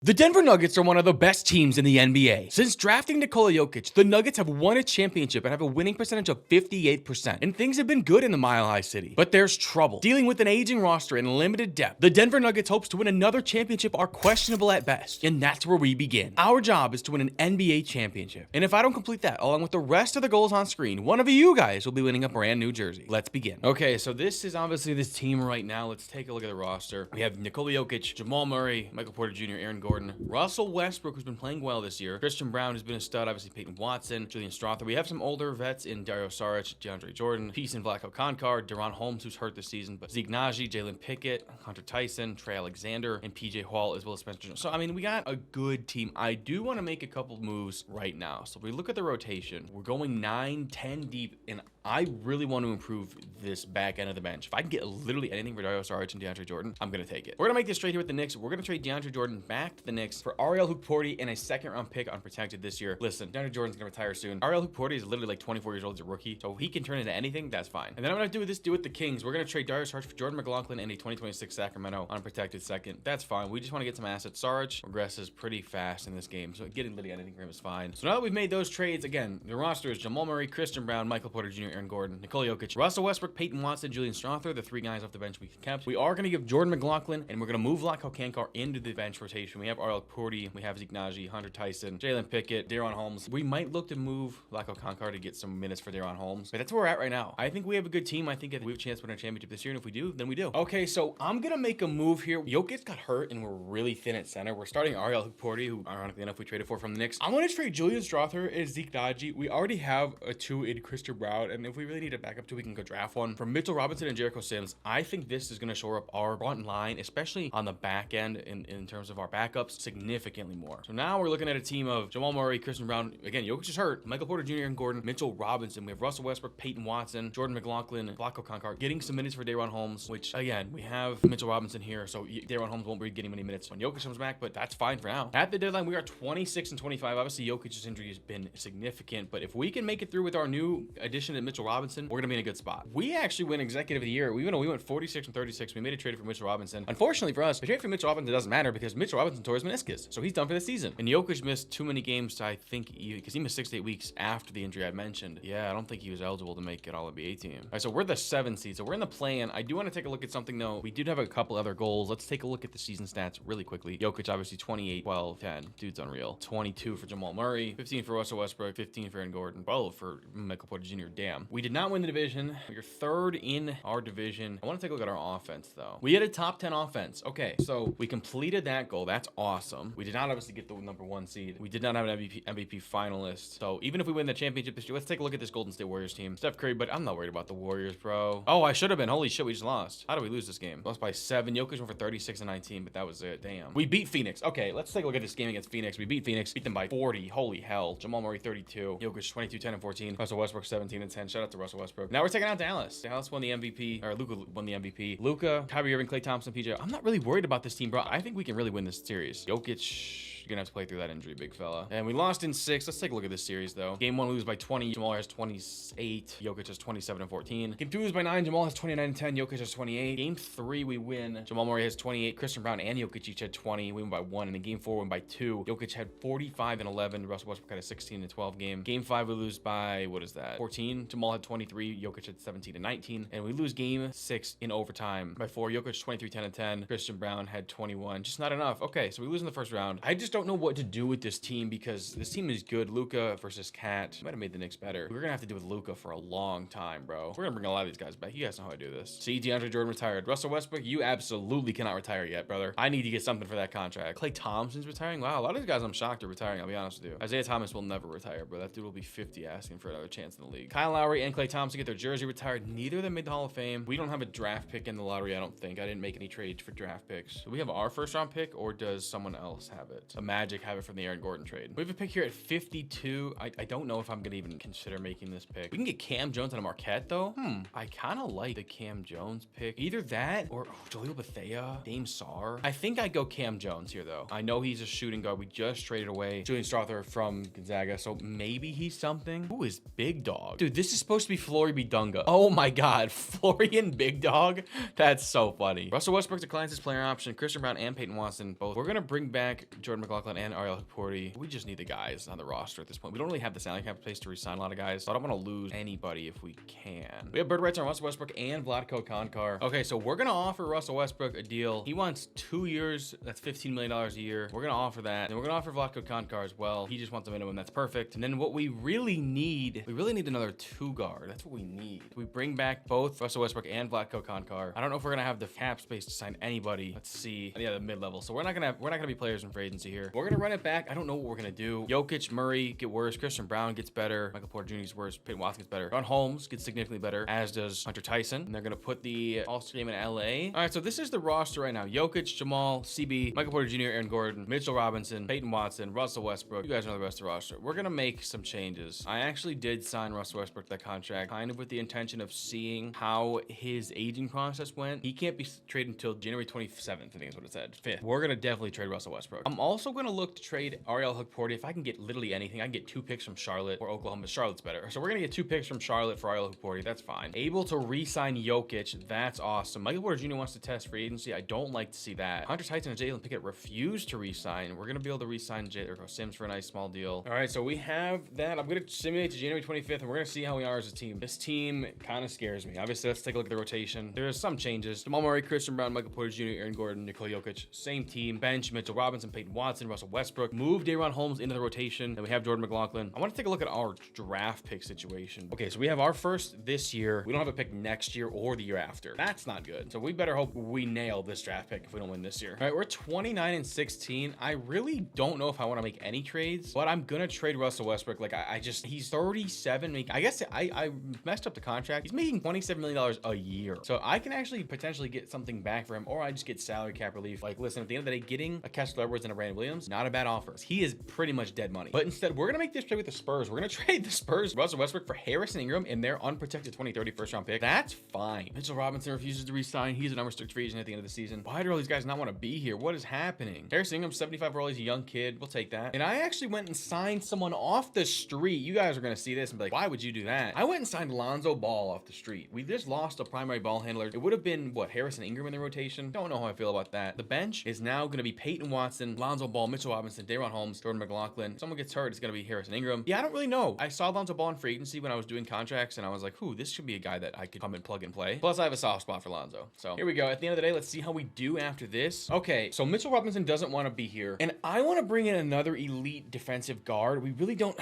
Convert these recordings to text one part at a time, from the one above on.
The Denver Nuggets are one of the best teams in the NBA. Since drafting Nikola Jokic, the Nuggets have won a championship and have a winning percentage of 58%. And things have been good in the Mile High City. But there's trouble. Dealing with an aging roster and limited depth, the Denver Nuggets' hopes to win another championship are questionable at best. And that's where we begin. Our job is to win an NBA championship. And if I don't complete that, along with the rest of the goals on screen, one of you guys will be winning a brand new jersey. Let's begin. Okay, so this is obviously this team right now. Let's take a look at the roster. We have Nikola Jokic, Jamal Murray, Michael Porter Jr., Aaron Gordon, Russell Westbrook, who's been playing well this year, Christian Brown, who's been a stud, obviously Peyton Watson, Julian Strawther. We have some older vets in Dario Saric, DeAndre Jordan, Peace and Vlatko Konkar, Deron Holmes, who's hurt this season, but Zeke Naji, Jalen Pickett, Hunter Tyson, Trey Alexander, and PJ Hall, as well as Spencer Jones. So, I mean, we got a good team. I do want to make a couple moves right now. So, if we look at the rotation, we're going 9-10 deep, and I really want to improve this back end of the bench. If I can get literally anything for Dario Saric and DeAndre Jordan, I'm going to take it. We're going to make this trade here with the Knicks. We're going to trade DeAndre Jordan back to the Knicks for Ariel Hukporti and a second-round pick unprotected this year. Listen, DeAndre Jordan's going to retire soon. Ariel Hukporti is literally like 24 years old. He's a rookie. So if he can turn into anything, that's fine. And then I'm going to do this deal with the Kings. We're going to trade Dario Saric for Jordan McLaughlin and a 2026 Sacramento unprotected second. That's fine. We just want to get some assets. Saric regresses pretty fast in this game, so getting literally anything for him is fine. So now that we've made those trades, again, the roster is Jamal Murray, Christian Brown, Michael Porter Jr., Aaron Gordon, Nikola Jokic, Russell Westbrook, Peyton Watson, Julian Strawther, the three guys off the bench we kept. We are going to give Jordan McLaughlin, and we're going to move Vlatko Konkar into the bench rotation. We have Ariel Hukporti, we have Zeke Naji, Hunter Tyson, Jalen Pickett, Deron Holmes. We might look to move Vlatko Konkar to get some minutes for Deron Holmes, but that's where we're at right now. I think we have a good team. I think we have a chance to win a championship this year, and if we do, then we do. Okay, so I'm going to make a move here. Jokic got hurt, and we're really thin at center. We're starting Ariel Hukporti, who ironically enough we traded for from the Knicks. I'm going to trade Julian Strawther and Zeke Naji. We already have a 2 in Christian Brown, and if we really need a backup 2, we can go draft one. From Mitchell Robinson and Jericho Sims, I think this is going to shore up our front line, especially on the back end in terms of our backups, significantly more. So now we're looking at a team of Jamal Murray, Christian Brown, again, Jokic is hurt, Michael Porter Jr. and Gordon, Mitchell Robinson. We have Russell Westbrook, Peyton Watson, Jordan McLaughlin, Vlatko Konkar, getting some minutes for Deron Holmes, which again, we have Mitchell Robinson here, so Deron Holmes won't be getting many minutes when Jokic comes back, but that's fine for now. At the deadline, we are 26-25. Obviously, Jokic's injury has been significant, but if we can make it through with our new addition to Mitchell Robinson, we're going to be in a good spot. We actually win Executive of the Year. We went 46-36. We made a trade for Mitchell Robinson. Unfortunately for us, the trade for Mitchell Robinson doesn't matter because Mitchell Robinson tore his meniscus, so he's done for the season. And Jokic missed too many games, I think, because he missed 6 to 8 weeks after the injury I mentioned. Yeah, I don't think he was eligible to make it All-NBA team. All right, so we're the 7th seed, so we're in the play-in. I do want to take a look at something, though. We did have a couple other goals. Let's take a look at the season stats really quickly. Jokic, obviously, 28, 12, 10. Dude's unreal. 22 for Jamal Murray, 15 for Russell Westbrook, 15 for Aaron Gordon, 12 for Michael Porter Jr. Damn. We did not win the division. We're 3rd in our division. I want to take a look at our offense, though. We had a top 10 offense. Okay, so we completed that goal. That's awesome. We did not obviously get the number 1 seed. We did not have an MVP finalist. So even if we win the championship this year, let's take a look at this Golden State Warriors team. Steph Curry, but I'm not worried about the Warriors, bro. Oh, I should have been. Holy shit, we just lost. How did we lose this game? Lost by 7. Jokic went for 36 and 19, but that was it. Damn. We beat Phoenix. Okay, let's take a look at this game against Phoenix. We beat Phoenix. Beat them by 40. Holy hell. Jamal Murray, 32. Jokic, 22, 10, and 14. Russell Westbrook, 17 and 10. Shout out to Russell Westbrook. Now we're taking out Dallas. Dallas won the MVP, or Luka won the MVP. Luka, Kyrie Irving, Klay Thompson, PJ. I'm not really worried about this team, bro. I think we can really win this series. Jokic, you're gonna have to play through that injury, big fella. And we lost in 6. Let's take a look at this series, though. Game 1, we lose by 20. Jamal has 28. Jokic has 27 and 14. Game 2, we lose by 9. Jamal has 29 and 10. Jokic has 28. Game 3, we win. Jamal Murray has 28. Christian Brown and Jokic each had 20. We win by 1. And in Game 4, we win by 2. Jokic had 45 and 11. Russell Westbrook had a 16 and 12 game. Game 5, we lose by, what is that? 14. Jamal had 23. Jokic had 17 and 19. And we lose Game 6 in overtime by 4. Jokic 23, 10 and 10. Christian Brown had 21. Just not enough. Okay, so we lose in the first round. I just don't know what to do with this team because this team is good. Luka versus Cat might have made the Knicks better. We're gonna have to do with Luka for a long time, bro. We're gonna bring a lot of these guys back. You guys know how I do this. See, DeAndre Jordan retired. Russell Westbrook, you absolutely cannot retire yet, brother. I need to get something for that contract. Klay Thompson's retiring. Wow, a lot of these guys I'm shocked are retiring. I'll be honest with you. Isaiah Thomas will never retire, bro. That dude will be 50 asking for another chance in the league. Kyle Lowry and Klay Thompson get their jersey retired. Neither of them made the Hall of Fame. We don't have a draft pick in the lottery, I don't think. I didn't make any trades for draft picks. Do we have our first round pick or does someone else have it? Magic have it from the Aaron Gordon trade. We have a pick here at 52. I don't know if I'm gonna even consider making this pick. We can get Cam Jones and a Marquette though. I kind of like the Cam Jones pick. Either that or Jaleel Bethea, Dame Sarr. I think I'd go Cam Jones here though. I know he's a shooting guard. We just traded away Julian Strother from Gonzaga, so maybe he's something. Who is Big Dog? Dude, this is supposed to be Flory Bidunga. Oh my God, Florian Big Dog? That's so funny. Russell Westbrook declines his player option. Christian Brown and Peyton Watson both. We're gonna bring back Jordan McLaughlin and Ariel Hukporti. We just need the guys on the roster at this point. We don't really have the salary cap space to resign a lot of guys, so I don't want to lose anybody if we can. We have bird rights on Russell Westbrook and Vlatko Konkar. Okay, so we're gonna offer Russell Westbrook a deal. He wants 2 years. That's $15 million a year. We're gonna offer that. And we're gonna offer Vlatko Konkar as well. He just wants a minimum. That's perfect. And then what we really need another 2 guard. That's what we need. We bring back both Russell Westbrook and Vlatko Konkar. I don't know if we're gonna have the cap space to sign anybody. Let's see. Yeah, the mid-level. So we're not gonna be players in free agency here. We're gonna run it back. I don't know what we're gonna do. Jokic, Murray get worse. Christian Brown gets better. Michael Porter Jr. gets worse. Peyton Watson gets better. Ron Holmes gets significantly better, as does Hunter Tyson. And they're gonna put the All-Star game in LA. All right, so this is the roster right now. Jokic, Jamal, CB, Michael Porter Jr., Aaron Gordon, Mitchell Robinson, Peyton Watson, Russell Westbrook. You guys know the rest of the roster. We're gonna make some changes. I actually did sign Russell Westbrook to that contract, kind of with the intention of seeing how his aging process went. He can't be traded until January 27th, I think is what it said. 5th. We're gonna definitely trade Russell Westbrook. I'm also gonna look to trade Ariel Hukporti. If I can get literally anything, I can get 2 picks from Charlotte or Oklahoma. Charlotte's better. So we're gonna get 2 picks from Charlotte for Ariel Hukporti. That's fine. Able to re-sign Jokic. That's awesome. Michael Porter Jr. wants to test free agency. I don't like to see that. Hunter Tyson and Jalen Pickett refuse to re-sign. We're gonna be able to re-sign Jericho Sims for a nice small deal. All right, so we have that. I'm gonna simulate to January 25th, and we're gonna see how we are as a team. This team kind of scares me. Obviously, let's take a look at the rotation. There's some changes. Jamal Murray, Christian Brown, Michael Porter Jr., Aaron Gordon, Nikola Jokic. Same team. Bench, Mitchell Robinson, Peyton Watson, Russell Westbrook. Move Daron Holmes into the rotation. Then we have Jordan McLaughlin. I want to take a look at our draft pick situation. Okay, so we have our first this year. We don't have a pick next year or the year after. That's not good. So we better hope we nail this draft pick if we don't win this year. All right, we're 29-16. I really don't know if I want to make any trades, but I'm gonna trade Russell Westbrook. Like he's 37. I guess I messed up the contract. He's making $27 million a year. So I can actually potentially get something back for him, or I just get salary cap relief. Like, listen, at the end of the day, getting a Kessler Edwards and a Brandon Williams, not a bad offer. He is pretty much dead money. But instead, we're gonna make this trade with the Spurs. We're gonna trade the Spurs Russell Westbrook for Harrison Ingram and their unprotected 2030 first round pick. That's fine. Mitchell Robinson refuses to re-sign. He's an unrestricted free agent at the end of the season. Why do all these guys not want to be here? What is happening? Harrison Ingram, 75 overall. He's a young kid. We'll take that. And I actually went and signed someone off the street. You guys are gonna see this and be like, why would you do that? I went and signed Lonzo Ball off the street. We just lost a primary ball handler. It would have been what, Harrison Ingram in the rotation? Don't know how I feel about that. The bench is now going to be Peyton Watson, Lonzo Ball, Mitchell Robinson, Daron Holmes, Jordan McLaughlin. If someone gets hurt, it's going to be Harrison Ingram. Yeah, I don't really know. I saw Lonzo Ball in free agency when I was doing contracts, and I was like, ooh, this should be a guy that I could come and plug and play. Plus, I have a soft spot for Lonzo. So here we go. At the end of the day, let's see how we do after this. Okay, so Mitchell Robinson doesn't want to be here, and I want to bring in another elite defensive guard. We really don't.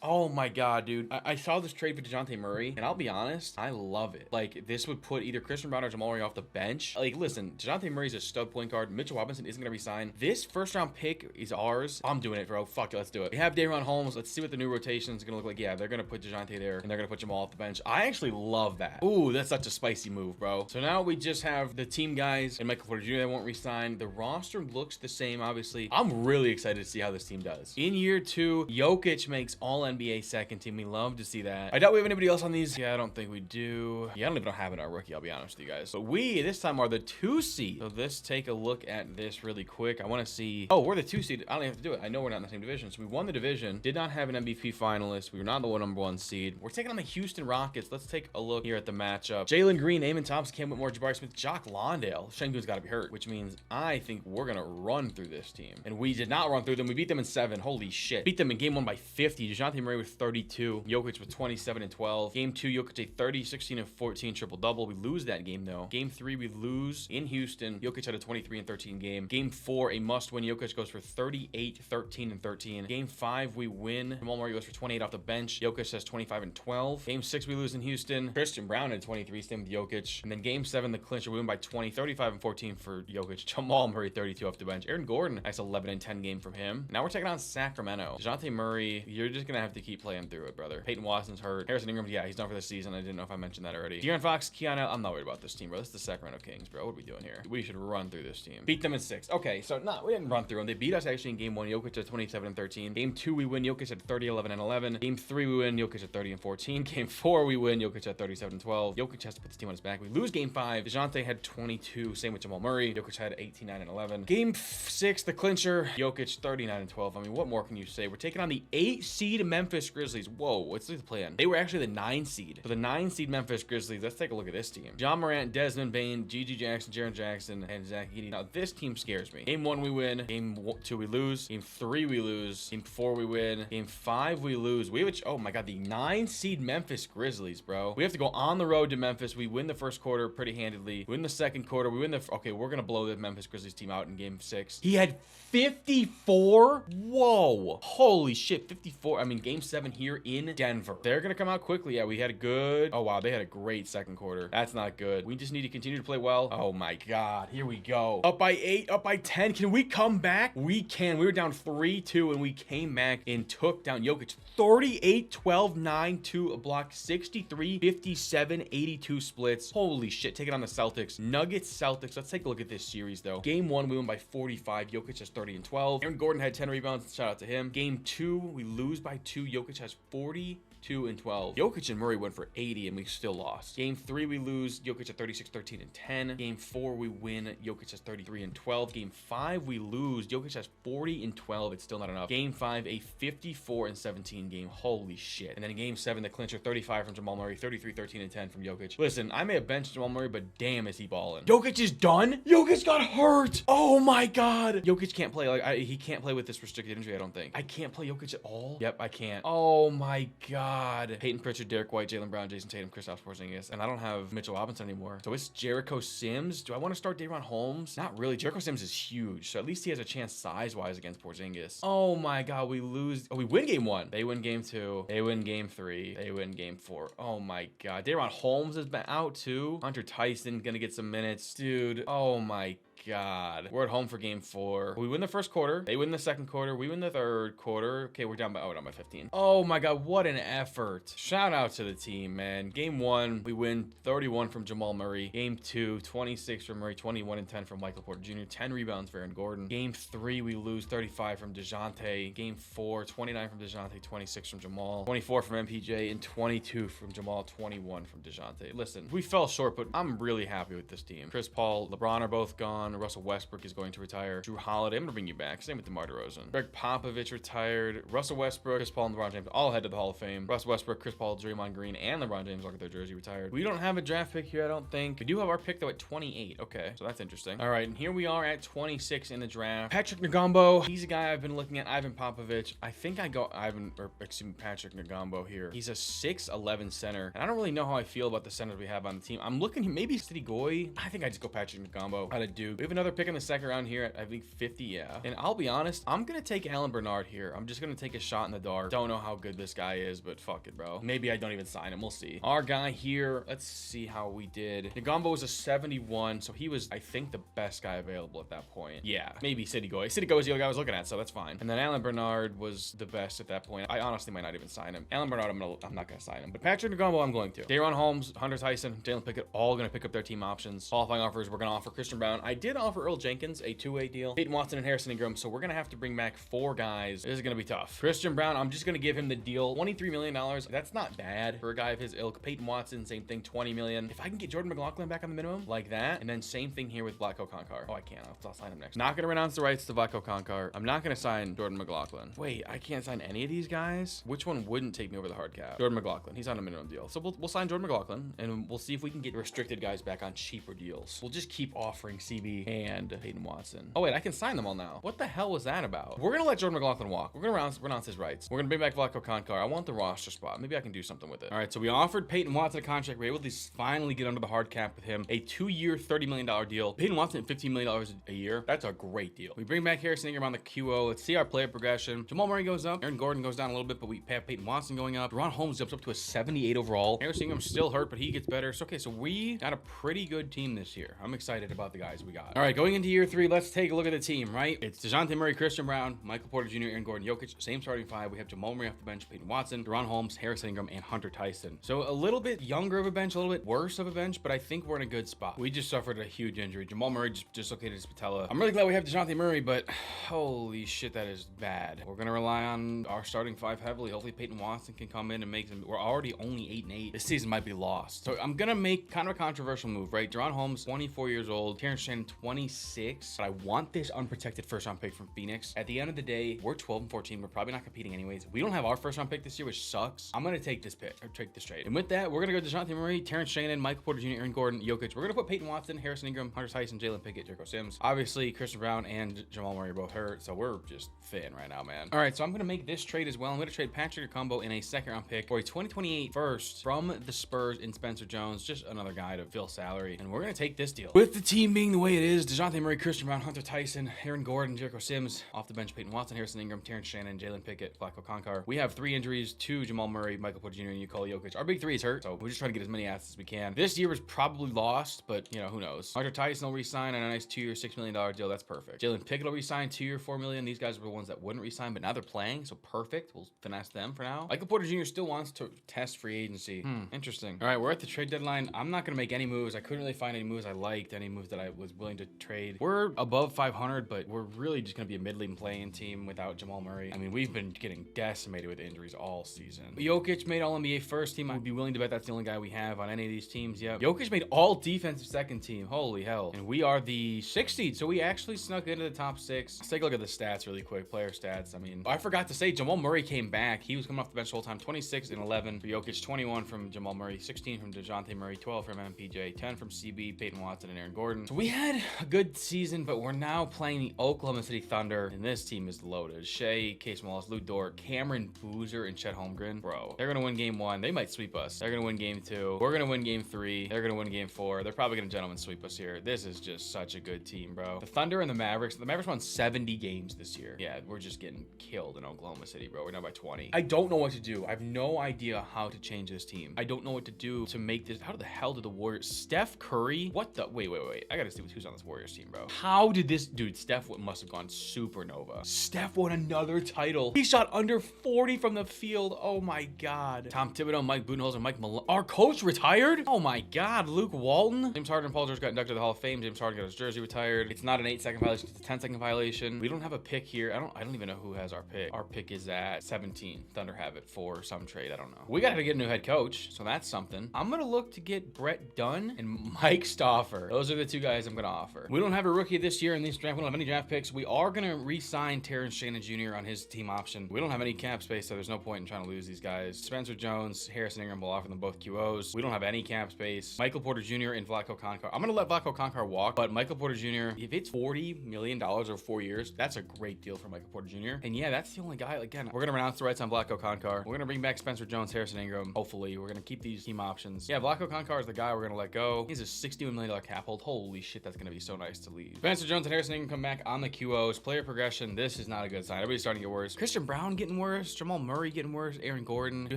Oh my God, dude. I saw this trade for Dejounte Murray, and I'll be honest, I love it. Like, this would put either Christian Brown or Jamal Murray off the bench. Like, listen, Dejounte Murray's a stud point guard. Mitchell Robinson isn't going to resign. This first round pick is ours. I'm doing it, bro. Fuck it, let's do it. We have Daron Holmes. Let's see what the new rotation is going to look like. Yeah, they're going to put Dejounte there, and they're going to put Jamal off the bench. I actually love that. Ooh, that's such a spicy move, bro. So now we just have the team guys and Michael Porter Jr. that won't resign. The roster looks the same, obviously. I'm really excited to see how this team does. In year 2, Jokic makes All-NBA second team. We love to see that. I doubt we have anybody else on these. Yeah, I don't think we do. Yeah, I don't even have it in our rookie, I'll be honest with you guys. But we, this time, are the 2 seed. So let's take a look at this really quick. I want to see. Oh, we're the 2 seed. I don't even have to do it. I know we're not in the same division. So we won the division. Did not have an MVP finalist. We were not the number 1 seed. We're taking on the Houston Rockets. Let's take a look here at the matchup. Jalen Green, Amon Thompson, Cam Whitmore, Jabari Smith, Jock Londale. Shengun's got to be hurt, which means I think we're going to run through this team. And we did not run through them. We beat them in 7. Holy shit. Beat them in game 1 by 50. Dejounte Murray with 32. Jokic with 27 and 12. Game 2, Jokic a 30, 16 and 14 triple double. We lose that game though. Game 3, we lose in Houston. Jokic had a 23 and 13 game. Game 4, a must win. Jokic goes for 38, 13 and 13. Game 5, we win. Jamal Murray goes for 28 off the bench. Jokic has 25 and 12. Game 6, we lose in Houston. Christian Brown had 23, same with Jokic. And then game 7, the clincher, we win by 20, 35 and 14 for Jokic. Jamal Murray 32 off the bench. Aaron Gordon, nice 11 and 10 game from him. Now we're taking on Sacramento. Dejounte Murray, you're just gonna have to keep playing through it, brother. Peyton Watson's hurt. Harrison Ingram, yeah, he's done for this season. I didn't know if I mentioned that already. De'Aaron Fox, Keanu, I'm not worried about this team, bro. This is the Sacramento Kings, bro. What are we doing here? We should run through this team. Beat them in 6. Okay, so no, we didn't run through them. They beat us actually in game 1. Jokic at 27-13. Game 2, we win. Jokic at 30-11-11. Game 3, we win. Jokic at 30-14. Game 4, we win. Jokic at 37-12. Jokic has to put this team on his back. We lose game 5. Dejounte had 22. Same with Jamal Murray. Jokic had 18-9-11. Game 6, the clincher. Jokic 39-12. I mean, what more can you say? We're taking on the 8 seed Memphis Grizzlies. Whoa, what's the plan? They were actually the 9 seed. So the 9 seed Memphis Grizzlies. Let's take a look at this team. John Morant, Desmond Bane, Gigi Jackson, Jaren Jackson, and Zach Edey. Now this team scares me. Game 1 we win. Game 2 we lose. Game 3 we lose. Game 4 we win. Game 5 we lose. We have oh my god, the 9 seed Memphis Grizzlies, bro. We have to go on the road to Memphis. We win the first quarter pretty handedly. We win the second quarter. We win the okay. We're gonna blow the Memphis Grizzlies team out in game 6. He had 54. Whoa, holy shit, 54. I mean, game 7 here in Denver. They're gonna come out quickly. Yeah, we had a good. Oh wow, they had a great second quarter. That's not good. We just need to continue to play well. Oh my god, here we go. Up by 8, up by 10. Can we come back? We can. We were down 3-2 and we came back and took down Jokic. 38, 12, 9, 2 a block, 63, 57, 82 splits. Holy shit, take it on the Celtics. Nuggets, Celtics. Let's take a look at this series though. Game 1, we win by 45. Jokic has 30 and 12. Aaron Gordon had 10 rebounds. Shout out to him. Game 2, we lose by 2. Jokic has 42 and 12. Jokic and Murray went for 80 and we still lost. Game 3, we lose. Jokic at 36, 13 and 10. Game 4, we win. Jokic has 33 and 12. Game 5, we lose. Jokic has 40 and 12. It's still not enough. Game 5, a 54 and 17 game. Holy shit. And then in game 7, the clincher, 35 from Jamal Murray, 33, 13 and 10 from Jokic. Listen, I may have benched Jamal Murray, but damn is he balling. Jokic is done. Jokic got hurt. Oh my god. Jokic can't play. Like he can't play with this restricted injury, I don't think. I can't play Jokic at all. Yep, I can't. Oh my god. Peyton Pritchard, Derek White, Jaylen Brown, Jason Tatum, Kristaps Porzingis, and I don't have Mitchell Robinson anymore. So it's Jericho Sims. Do I want to start Daron Holmes? Not really. Jericho Sims is huge, so at least he has a chance size-wise against Porzingis. Oh my god, we lose. Oh, we win game 1. They win game 2. They win game 3. They win game 4. Oh my god. Daron Holmes has been out too. Hunter Tyson gonna get some minutes. Dude, oh my god. We're at home for game 4. We win the first quarter. They win the second quarter. We win the third quarter. Okay, we're down by 15. Oh my god, what an effort. Shout out to the team, man. Game 1, we win 31 from Jamal Murray. Game 2, 26 from Murray, 21 and 10 from Michael Porter Jr., 10 rebounds for Aaron Gordon. Game 3, we lose 35 from Dejounte. Game 4, 29 from Dejounte, 26 from Jamal, 24 from MPJ, and 22 from Jamal, 21 from Dejounte. Listen, we fell short, but I'm really happy with this team. Chris Paul, LeBron are both gone. Russell Westbrook is going to retire. Drew Holiday, I'm going to bring you back. Same with DeMar DeRozan. Greg Popovich retired. Russell Westbrook, Chris Paul, and LeBron James all head to the Hall of Fame. Russell Westbrook, Chris Paul, Draymond Green, and LeBron James all get their jersey retired. We don't have a draft pick here, I don't think. We do have our pick, though, at 28. Okay, so that's interesting. All right, and here we are at 26 in the draft. Patrick Ngombo, he's a guy I've been looking at. Ivan Popovich. I think I go Patrick Ngombo here. He's a 6'11 center, and I don't really know how I feel about the centers we have on the team. I'm looking, maybe City Goy. I think I just go Patrick Ngombo out of Duke. We have another pick in the second round here at, I think, 50, yeah. And I'll be honest, I'm gonna take Alan Bernard here. I'm just gonna take a shot in the dark. Don't know how good this guy is, but fuck it, bro. Maybe I don't even sign him. We'll see. Our guy here, let's see how we did. Ngombo was a 71, so he was, I think, the best guy available at that point. Yeah, maybe City Goy. City Goy was the other guy I was looking at, so that's fine. And then Alan Bernard was the best at that point. I honestly might not even sign him. Alan Bernard, I'm not gonna sign him, but Patrick Ngombo, I'm going to. Daron Holmes, Hunter Tyson, Jalen Pickett, all gonna pick up their team options. Qualifying offers, we're gonna offer Christian Brown. I did offer Earl Jenkins a 2-way deal. Peyton Watson and Harrison Ingram, so we're gonna have to bring back 4 guys. This is gonna be tough. Christian Brown, I'm just gonna give him the deal. $23 million. That's not bad for a guy of his ilk. Peyton Watson, same thing, $20 million. If I can get Jordan McLaughlin back on the minimum like that, and then same thing here with Vlatko Konkar. Oh, I can't. I'll sign him next. Not gonna renounce the rights to Vlatko Konkar. I'm not gonna sign Jordan McLaughlin. Wait, I can't sign any of these guys? Which one wouldn't take me over the hard cap? Jordan McLaughlin. He's on a minimum deal. So we'll sign Jordan McLaughlin, and we'll see if we can get restricted guys back on cheaper deals. We'll just keep offering CB and Peyton Watson. Oh wait, I can sign them all now. What the hell was that about? We're gonna let Jordan McLaughlin walk. We're gonna renounce his rights. We're gonna bring back Vlatko Konkar. I want the roster spot. Maybe I can do something with it. All right, so we offered Peyton Watson a contract. We're able to finally get under the hard cap with him. A 2-year, $30 million deal. Peyton Watson at $15 million a year. That's a great deal. We bring back Harrison Ingram on the QO. Let's see our player progression. Jamal Murray goes up. Aaron Gordon goes down a little bit, but we have Peyton Watson going up. Daron Holmes jumps up to a 78 overall. Harrison Ingram's still hurt, but he gets better. So, okay, so we got a pretty good team this year. I'm excited about the guys we got. shot. All right, going into year 3, let's take a look at the team, right? It's Dejounte Murray, Christian Brown, Michael Porter Jr., Aaron Gordon, Jokic, same starting 5. We have Jamal Murray off the bench, Peyton Watson, Deron Holmes, Harris Ingram, and Hunter Tyson. So a little bit younger of a bench, a little bit worse of a bench, but I think we're in a good spot. We just suffered a huge injury. Jamal Murray just dislocated his patella. I'm really glad we have Dejounte Murray, but holy shit, that is bad. We're gonna rely on our starting 5 heavily. Hopefully Peyton Watson can come in and make them. We're already only 8-8. This season might be lost. So I'm gonna make kind of a controversial move, right? Deron Holmes, 24 years old. Terrence Shannon, 26. But I want this unprotected first-round pick from Phoenix. At the end of the day, we're 12-14. We're probably not competing anyways. We don't have our first-round pick this year, which sucks. I'm gonna take this pick, or take this trade. And with that, we're gonna go Dejounte Murray, Terrence Shannon, Michael Porter Jr., Aaron Gordon, Jokic. We're gonna put Peyton Watson, Harrison Ingram, Hunter Tyson, Jalen Pickett, Jericho Sims. Obviously, Christian Brown and Jamal Murray are both hurt, so we're just thin right now, man. All right, so I'm gonna make this trade as well. I'm gonna trade Patrick Combo in a second-round pick for a 2028 first from the Spurs in Spencer Jones, just another guy to fill salary, and we're gonna take this deal. With the team being the way it is, Dejounte Murray, Christian Brown, Hunter Tyson, Aaron Gordon, Jericho Sims, off the bench, Peyton Watson, Harrison Ingram, Terrence Shannon, Jalen Pickett, Flacco Konkar. We have 3 injuries to Jamal Murray, Michael Porter Jr., and Nikola Jokic. Our big 3 is hurt, so we're just trying to get as many assets as we can. This year was probably lost, but you know, who knows? Hunter Tyson will re-sign on a nice 2-year, $6 million deal. That's perfect. Jalen Pickett will re-sign 2-year, $4 million. These guys were the ones that wouldn't re-sign, but now they're playing, so perfect. We'll finesse them for now. Michael Porter Jr. still wants to test free agency. Interesting. All right, we're at the trade deadline. I'm not gonna make any moves. I couldn't really find any moves I liked, any moves that I was willing to trade. We're above 500, but we're really just gonna be a mid-league playing team without Jamal Murray. I mean, we've been getting decimated with injuries all season. Jokic made All-NBA first team. I'd be willing to bet that's the only guy we have on any of these teams. Yep. Jokic made all defensive second team. Holy hell. And we are the 6th seed, so we actually snuck into the top 6. Let's take a look at the stats really quick. Player stats. I mean, I forgot to say Jamal Murray came back. He was coming off the bench the whole time. 26 and 11 for Jokic, 21 from Jamal Murray, 16 from Dejounte Murray, 12 from MPJ, 10 from CB, Peyton Watson, and Aaron Gordon. So we had a good season, but we're now playing the Oklahoma City Thunder, and this team is loaded. Shea, Case Wallace, Lou Dort, Cameron Boozer, and Chet Holmgren. Bro, they're gonna win game 1. They might sweep us. They're gonna win game 2. We're gonna win game 3. They're gonna win game 4. They're probably gonna gentlemen sweep us here. This is just such a good team, bro. The Thunder and the Mavericks won 70 games this year. Yeah, we're just getting killed in Oklahoma City, bro. We're now by 20. I don't know what to do. I have no idea how to change this team. I don't know what to do to make this. How the hell did the Warriors? Steph Curry? What the? Wait. I gotta see who's on this Warriors team, bro. How did this dude? Steph must have gone supernova. Steph won another title. He shot under 40 from the field. Oh my God. Tom Thibodeau, Mike Budenholzer, Mike Malone. Our coach retired? Oh my God. Luke Walton. James Harden and Paul George got inducted to the Hall of Fame. James Harden got his jersey retired. It's not an 8-second violation. It's a 10-second violation. We don't have a pick here. I don't even know who has our pick. Our pick is at 17. Thunder have it for some trade. I don't know. We gotta get a new head coach, so that's something. I'm gonna look to get Brett Dunn and Mike Stauffer. Those are the 2 guys I'm gonna offer. We don't have a rookie this year in this draft. We don't have any draft picks. We are gonna re-sign Terrence Shannon Jr. on his team option. We don't have any cap space, so there's no point in trying to lose these guys. Spencer Jones, Harrison Ingram, will offer them both QOs. We don't have any cap space. Michael Porter Jr. and Flacco Konkar. I'm gonna let Flacco Konkar walk, but Michael Porter Jr., if it's $40 million over 4 years, that's a great deal for Michael Porter Jr. And yeah, that's the only guy. Again, we're gonna renounce the rights on Flacco Konkar. We're gonna bring back Spencer Jones, Harrison Ingram. Hopefully, we're gonna keep these team options. Yeah, Flacco Konkar is the guy we're gonna let go. He's a $61 million cap hold. Holy shit, that's gonna be so nice to leave. Spencer Jones and Harrison Ingram come back on the QOs. Player progression. This is not a good sign. Everybody's starting to get worse. Christian Brown getting worse. Jamal Murray getting worse. Aaron Gordon. Do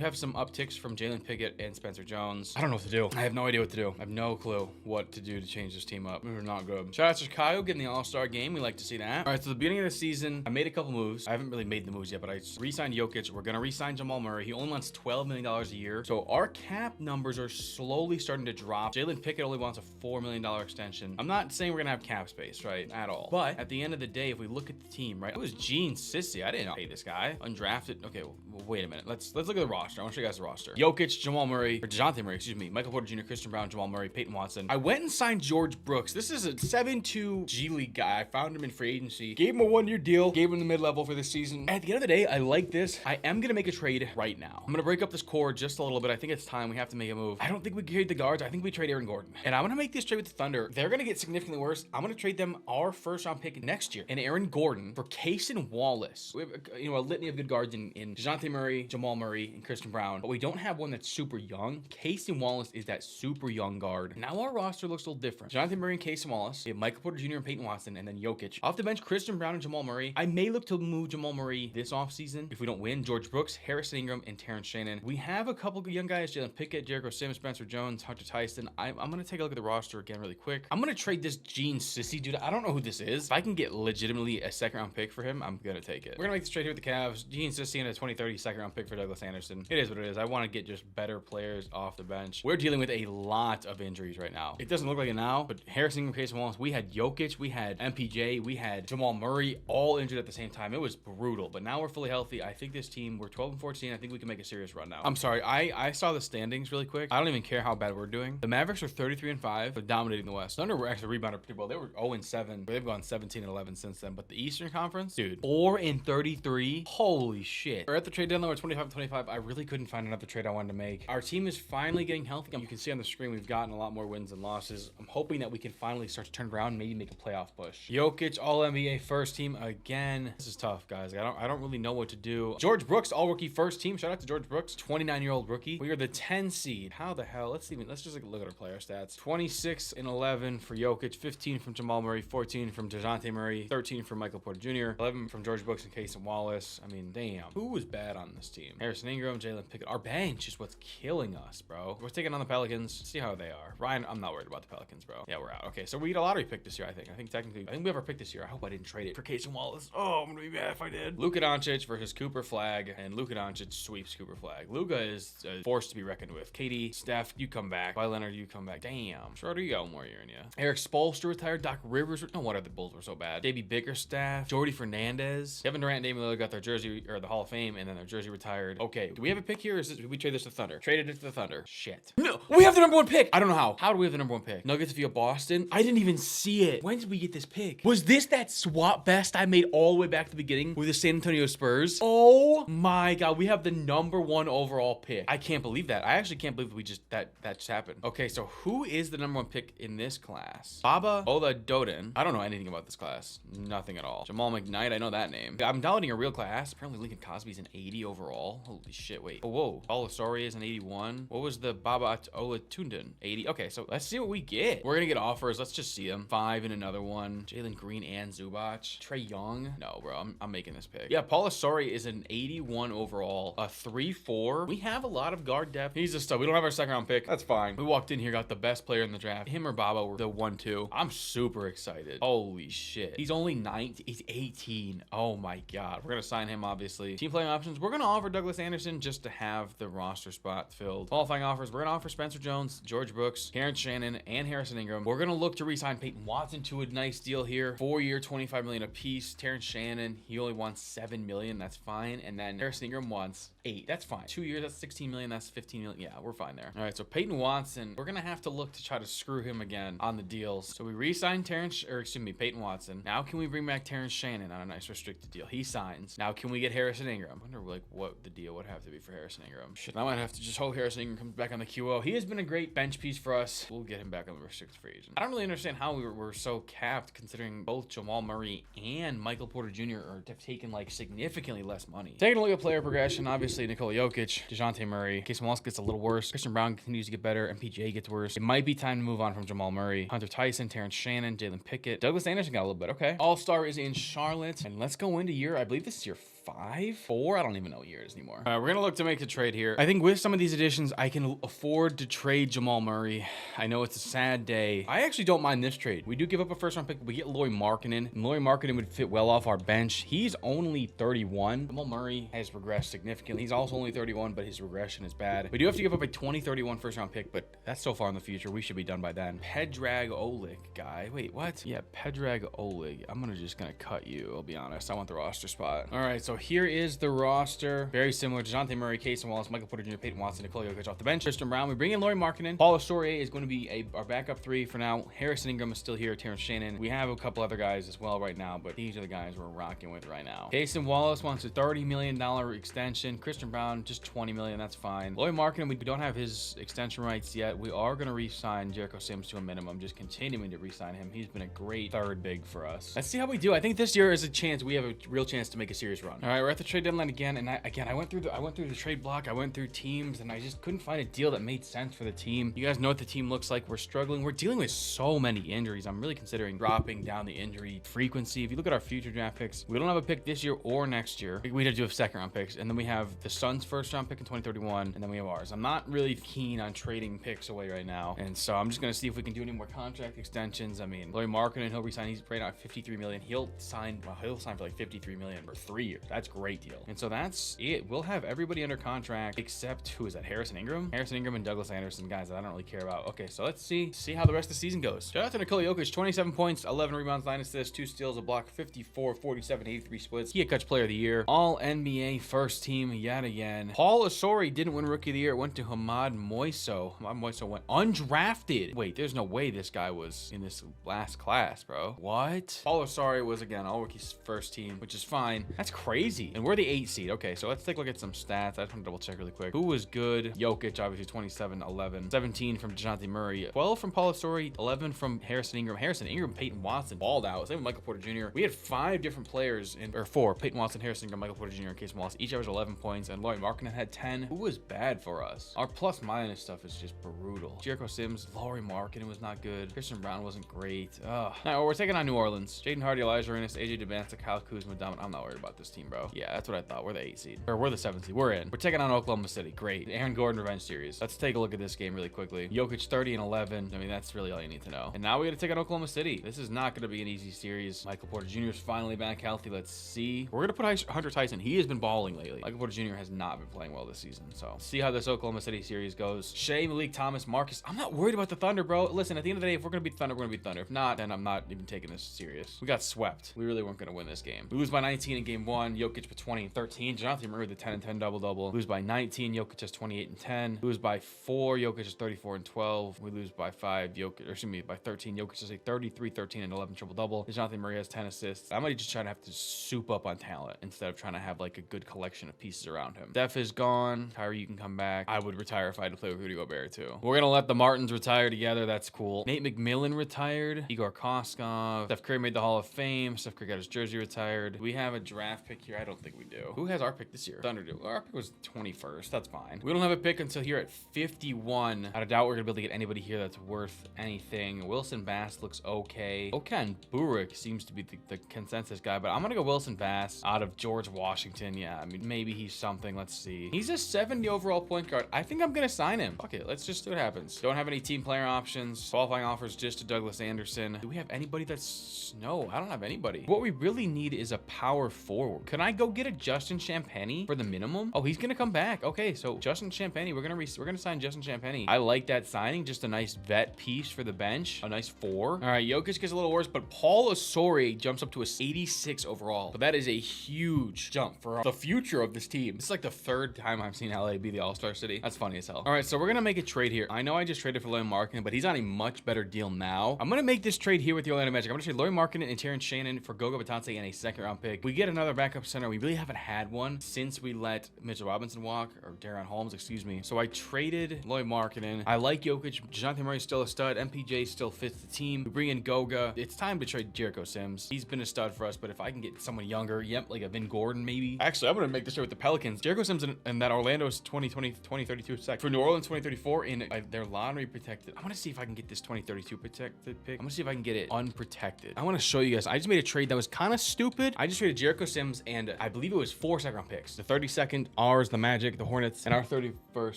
have some upticks from Jalen Pickett and Spencer Jones. I don't know what to do. I have no idea what to do. I have no clue what to do to change this team up. We're not good. Shout out to Chicago getting the All-Star game. We like to see that. All right, so the beginning of the season, I made a couple moves. I haven't really made the moves yet, but I re-signed Jokic. We're gonna re-sign Jamal Murray. He only wants $12 million a year. So our cap numbers are slowly starting to drop. Jalen Pickett only wants a $4 million extension. I'm not saying we're gonna have cap space, right? At all. But at the end of the day, if we look at the team, right? It was Gene Sissy. I didn't pay this guy. Undrafted. Okay, well, wait a minute. Let's look at the roster. I want to show you guys the roster. Jokic, Jamal Murray, or Dejounte Murray, excuse me. Michael Porter Jr., Christian Brown, Jamal Murray, Peyton Watson. I went and signed George Brooks. This is a 7-2 G League guy. I found him in free agency. Gave him a 1-year deal. Gave him the mid-level for this season. At the end of the day, I like this. I am gonna make a trade right now. I'm gonna break up this core just a little bit. I think it's time. We have to make a move. I don't think we trade the guards. I think we trade Aaron Gordon. And I'm gonna make this trade with the Thunder. They're gonna get significantly worse. I'm gonna trade them our first-round pick next year and Aaron Gordon for Case and Wallace. We have a litany of good guards in Dejounte Murray, Jamal Murray, and Christian Brown, but we don't have one that's super young. Case and Wallace is that super young guard. Now our roster looks a little different. Dejounte Murray and Case and Wallace. We have Michael Porter Jr. and Peyton Watson, and then Jokic. Off the bench, Christian Brown and Jamal Murray. I may look to move Jamal Murray this offseason if we don't win. George Brooks, Harrison Ingram, and Terrence Shannon. We have a couple good young guys: Jalen Pickett, Jericho Sims, Spencer Jones, Hunter Tyson. I'm gonna take a look at the roster again really quick. I'm gonna trade this Gene Sissy dude. I don't know who this is. If I can get legitimately a second-round pick for him, I'm gonna take it. We're gonna make this trade here with the Cavs. Gene Sissy and a 2030 second-round pick for Douglas Anderson. It is what it is. I want to get just better players off the bench. We're dealing with a lot of injuries right now. It doesn't look like it now, but Harrison Ingram, Casey Wallace, we had Jokic, we had MPJ, we had Jamal Murray, all injured at the same time. It was brutal, but now we're fully healthy. I think this team, we're 12-14. I think we can make a serious run now. I'm sorry, I saw the standings really quick. I don't even care how bad we're doing. The Mavericks are 33-5, but dominating the West. Thunder were actually rebounded pretty well. They were 0-7, but they've gone 17-11 since then. But the Eastern Conference, dude, 4-33. Holy shit. We're at the trade deadline. We're 25-25. I really couldn't find another trade I wanted to make. Our team is finally getting healthy. You can see on the screen we've gotten a lot more wins and losses. I'm hoping that we can finally start to turn around, maybe make a playoff push. Jokic, All-NBA first team again. This is tough, guys. I don't really know what to do. George Brooks, all-rookie first team. Shout out to George Brooks, 29-year-old rookie. We are the 10 seed. How the hell? Let's just look at our player stats. 26-11 for Jokic, 15 from Jamal Murray, 14 from Dejounte Murray, 13 from Michael Porter Jr., 11 from George Brooks and Casey Wallace. I mean, damn. Who was bad on this team? Harrison Ingram, Jalen Pickett. Our bench is what's killing us, bro. We're taking on the Pelicans. See how they are. Ryan, I'm not worried about the Pelicans, bro. Yeah, we're out. Okay, so we get a lottery pick this year, I think. I think we have our pick this year. I hope I didn't trade it for Casey Wallace. Oh, I'm gonna be mad if I did. Luka Doncic versus Cooper Flag, and Luka Doncic sweeps Cooper Flag. Luka is a force to be reckoned with. KD, Steph, you come back. Kawhi Leonard, you come back. Damn. Schroeder, you got one more year in you. Eric Spoelstra retired. Doc Rivers. No wonder the Bulls were so bad. JB Bickerstaff, Jordy Fernandez, Kevin Durant, Damian Lillard got their jersey, or the Hall of Fame, and then their jersey retired. Okay, do we have a pick here, or did we trade this to Thunder? Traded it to the Thunder. Shit. No, we have the number one pick. I don't know how. How do we have the number one pick? Nuggets via Boston. I didn't even see it. When did we get this pick? Was this that swap vest I made all the way back to the beginning with the San Antonio Spurs? Oh my God, we have the number one overall pick. I can't believe that. I actually can't believe that just happened. Okay, so who is the number one pick in this class? Baba Oladoden. I don't know anything about this class. Nothing at all. Jamal McKnight, I know that name. I'm downloading a real class. Apparently Lincoln Cosby's an 80 overall. Holy shit, wait. Oh, whoa. Paul Osorio is an 81. What was the Baba Olatundan? 80. Okay, so let's see what we get. We're gonna get offers. Let's just see them. 5 in another one. Jalen Green and Zubac. Trey Young. No, bro, I'm making this pick. Yeah, Paul Osorio is an 81 overall. A 3-4. We have a lot of guard depth. He's a stud. We don't have our second round pick. That's fine. We walked in here, got the best player in the draft. Him or Baba were the 1-2. I'm super excited. Holy shit. He's only 19. He's 18. Oh my God. We're gonna sign him, obviously. Team playing options. We're gonna offer Douglas Anderson just to have the roster spot filled. Qualifying offers. We're gonna offer Spencer Jones, George Brooks, Terrence Shannon, and Harrison Ingram. We're gonna look to re-sign Peyton Watson to a nice deal here. 4-year, $25 million apiece. Terrence Shannon, he only wants $7 million. That's fine. And then Harrison Ingram wants 8. That's fine. 2 years, that's $16 million. That's $15 million. Yeah, we're fine there. All right, so Peyton Watson, we're gonna have to look to try to screw him again on the deals. So we re-signed Peyton Watson. Now can we bring back Terrence Shannon on a nice restricted deal? He signs. Now can we get Harrison Ingram? I wonder like what the deal would have to be for Harrison Ingram. Shit, I might have to just hope Harrison Ingram comes back on the QO. He has been a great bench piece for us. We'll get him back on the restricted free agent. I don't really understand how we were so capped considering both Jamal Murray and Michael Porter Jr. have taken like significantly less money. Taking a look at player progression, obviously Nikola Jokic, Dejounte Murray, Casey Wallace gets a little worse. Christian Brown continues to get better. MPJ gets worse. It might be time to move on from Jamal Murray. Hunter Tyson, Terrence Shannon, Jalen Pickett. Douglas Anderson got a little bit. Okay. All-Star is in Charlotte. And let's go into year, I believe this is year 5, 4. I don't even know what year it is anymore. We're gonna look to make a trade here. I think with some of these additions, I can afford to trade Jamal Murray. I know it's a sad day. I actually don't mind this trade. We do give up a first-round pick. We get Lauri Markkanen. And Lauri Markkanen would fit well off our bench. He's only 31. Jamal Murray has regressed significantly. He's also only 31, but his regression is bad. We do have to give up a 2031 first-round pick, but that's so far in the future. We should be done by then. Predrag Oleg guy. Wait, what? Yeah, Predrag Oleg. I'm just gonna cut you. I'll be honest. I want the roster spot. All right, so here is the roster. Very similar. Dejounte Murray, Casey Wallace, Michael Porter Jr., Peyton Watson, Nikola Jokic off the bench. Christian Brown. We bring in Lauri Markkanen. Paul Osorio is going to be our backup 3 for now. Harrison Ingram is still here. Terrence Shannon. We have a couple other guys as well right now, but these are the guys we're rocking with right now. Casey Wallace wants a $30 million extension. Christian Brown, just $20 million. That's fine. Lauri Markkanen, we don't have his extension rights yet. We are going to re-sign Jericho Sims to a minimum, just continuing to re-sign him. He's been a great third big for us. Let's see how we do. I think this year is a chance. We have a real chance to make a serious run. All right, we're at the trade deadline again, and I went through the trade block. I went through teams, and I just couldn't find a deal that made sense for the team. You guys know what the team looks like. We're struggling. We're dealing with so many injuries. I'm really considering dropping down the injury frequency. If you look at our future draft picks, we don't have a pick this year or next year. We had to do have second round picks, and then we have the Suns' first round pick in 2031, and then we have ours. I'm not really keen on trading picks away right now, and so I'm just gonna see if we can do any more contract extensions. I mean, Lauri Markkanen, he'll resign. He's right now at $53 million. He'll sign for like $53 million for 3 years. That's a great deal. And so that's it. We'll have everybody under contract except who is that? Harrison Ingram and Douglas Anderson, guys that I don't really care about. Okay, so let's see how the rest of the season goes. Shout out to Nikola Jokic, 27 points, 11 rebounds, 9 assists, 2 steals, a block, 54, 47, 83 splits. He had Clutch Player of the Year. All NBA first team yet again. Paul Asori didn't win Rookie of the Year. It went to Hamad Moiso. Hamad Moiso went undrafted. Wait, there's no way this guy was in this last class, bro. What? Paul Asori was, again, all rookies first team, which is fine. That's crazy. And we're the 8 seed. Okay, so let's take a look at some stats. I just want to double check really quick. Who was good? Jokic, obviously 27, 11, 17 from Dejounte Murray, 12 from Paul Asori, 11 from Harrison Ingram, Peyton Watson balled out. Same with Michael Porter Jr. We had 5 different players or 4, Peyton Watson, Harrison Ingram, Michael Porter Jr., and Case Wallace, each averaged 11 points, and Lauri Markkanen had 10. Who was bad for us? Our plus minus stuff is just brutal. Jericho Sims, Lauri Markkanen was not good. Christian Brown wasn't great. Ugh. Now we're taking on New Orleans. Jaden Hardy, Elijah Arenas, AJ Dubanta, Kyle Kuzma, Dominant. I'm not worried about this team, bro. Yeah, that's what I thought. We're the 8 seed. Or we're the 7 seed. We're in. We're taking on Oklahoma City. Great. Aaron Gordon revenge series. Let's take a look at this game really quickly. Jokic 30 and 11. I mean, that's really all you need to know. And now we got to take on Oklahoma City. This is not going to be an easy series. Michael Porter Jr. is finally back healthy. Let's see. We're going to put Hunter Tyson. He has been balling lately. Michael Porter Jr. has not been playing well this season. So see how this Oklahoma City series goes. Shea, Malik Thomas, Marcus. I'm not worried about the Thunder, bro. Listen, at the end of the day, if we're going to beat Thunder, we're going to beat Thunder. If not, then I'm not even taking this serious. We got swept. We really weren't going to win this game. We lose by 19 in game 1. Jokic with 20 and 13. Dejounte Murray with the 10 and 10 double-double. Lose by 19. Jokic has 28 and 10. Lose by 4. Jokic is 34 and 12. We lose by 5. By 13. Jokic is a 33, 13 and 11 triple-double. Dejounte Murray has 10 assists. I might just try to have to soup up on talent instead of trying to have like a good collection of pieces around him. Steph is gone. Kyrie, you can come back. I would retire if I had to play with Rudy Gobert too. We're gonna let the Martins retire together. That's cool. Nate McMillan retired. Igor Koskov. Steph Curry made the Hall of Fame. Steph Curry got his jersey retired. Do we have a draft pick here? I don't think we do. Who has our pick this year? Thunder do. Our pick was 21st. That's fine. We don't have a pick until here at 51. I doubt we're gonna be able to get anybody here that's worth anything. Wilson Bass looks okay. Okan Burek seems to be the consensus guy, but I'm gonna go Wilson Bass out of George Washington. Yeah, I mean, maybe he's something. Let's see. He's a 70 overall point guard. I think I'm gonna sign him. Fuck it. Let's just see what happens. Don't have any team player options. Qualifying offers just to Douglas Anderson. Do we have anybody that's... No, I don't have anybody. What we really need is a power forward. Can I go get a Justin Champagnie for the minimum? Oh, he's gonna come back. Okay, so Justin Champagnie, we're gonna sign Justin Champagnie. I like that signing. Just a nice vet piece for the bench. A nice 4. All right, Jokic gets a little worse, but Paul Asori jumps up to a 86 overall. But that is a huge jump for the future of this team. It's like the 3rd time I've seen LA be the All-Star city. That's funny as hell. All right, so we're gonna make a trade here. I know I just traded for Lauri Markkanen, but he's on a much better deal now. I'm gonna make this trade here with the Orlando Magic. I'm gonna trade Lauri Markkanen and Terrence Shannon for Goga Bitadze and a 2nd round pick. We get another backup center. We really haven't had one since we let Mitchell Robinson walk, or Darren Holmes, excuse me. So I traded Lauri Markkanen. I like Jokic. Dejounte Murray's still a stud. MPJ still fits the team. We bring in Goga. It's time to trade Jericho Sims. He's been a stud for us, but if I can get someone younger, yep, like a Vin Gordon maybe. Actually, I'm gonna make this trade with the Pelicans. Jericho Sims and that Orlando's 2032 sec. For New Orleans 2034 in their lottery protected. I want to see if I can get this 2032 protected pick. I'm gonna see if I can get it unprotected. I want to show you guys. I just made a trade that was kind of stupid. I just traded Jericho Sims and I believe it was 4 2nd round picks. The 32nd, ours, the Magic, the Hornets, and our 31st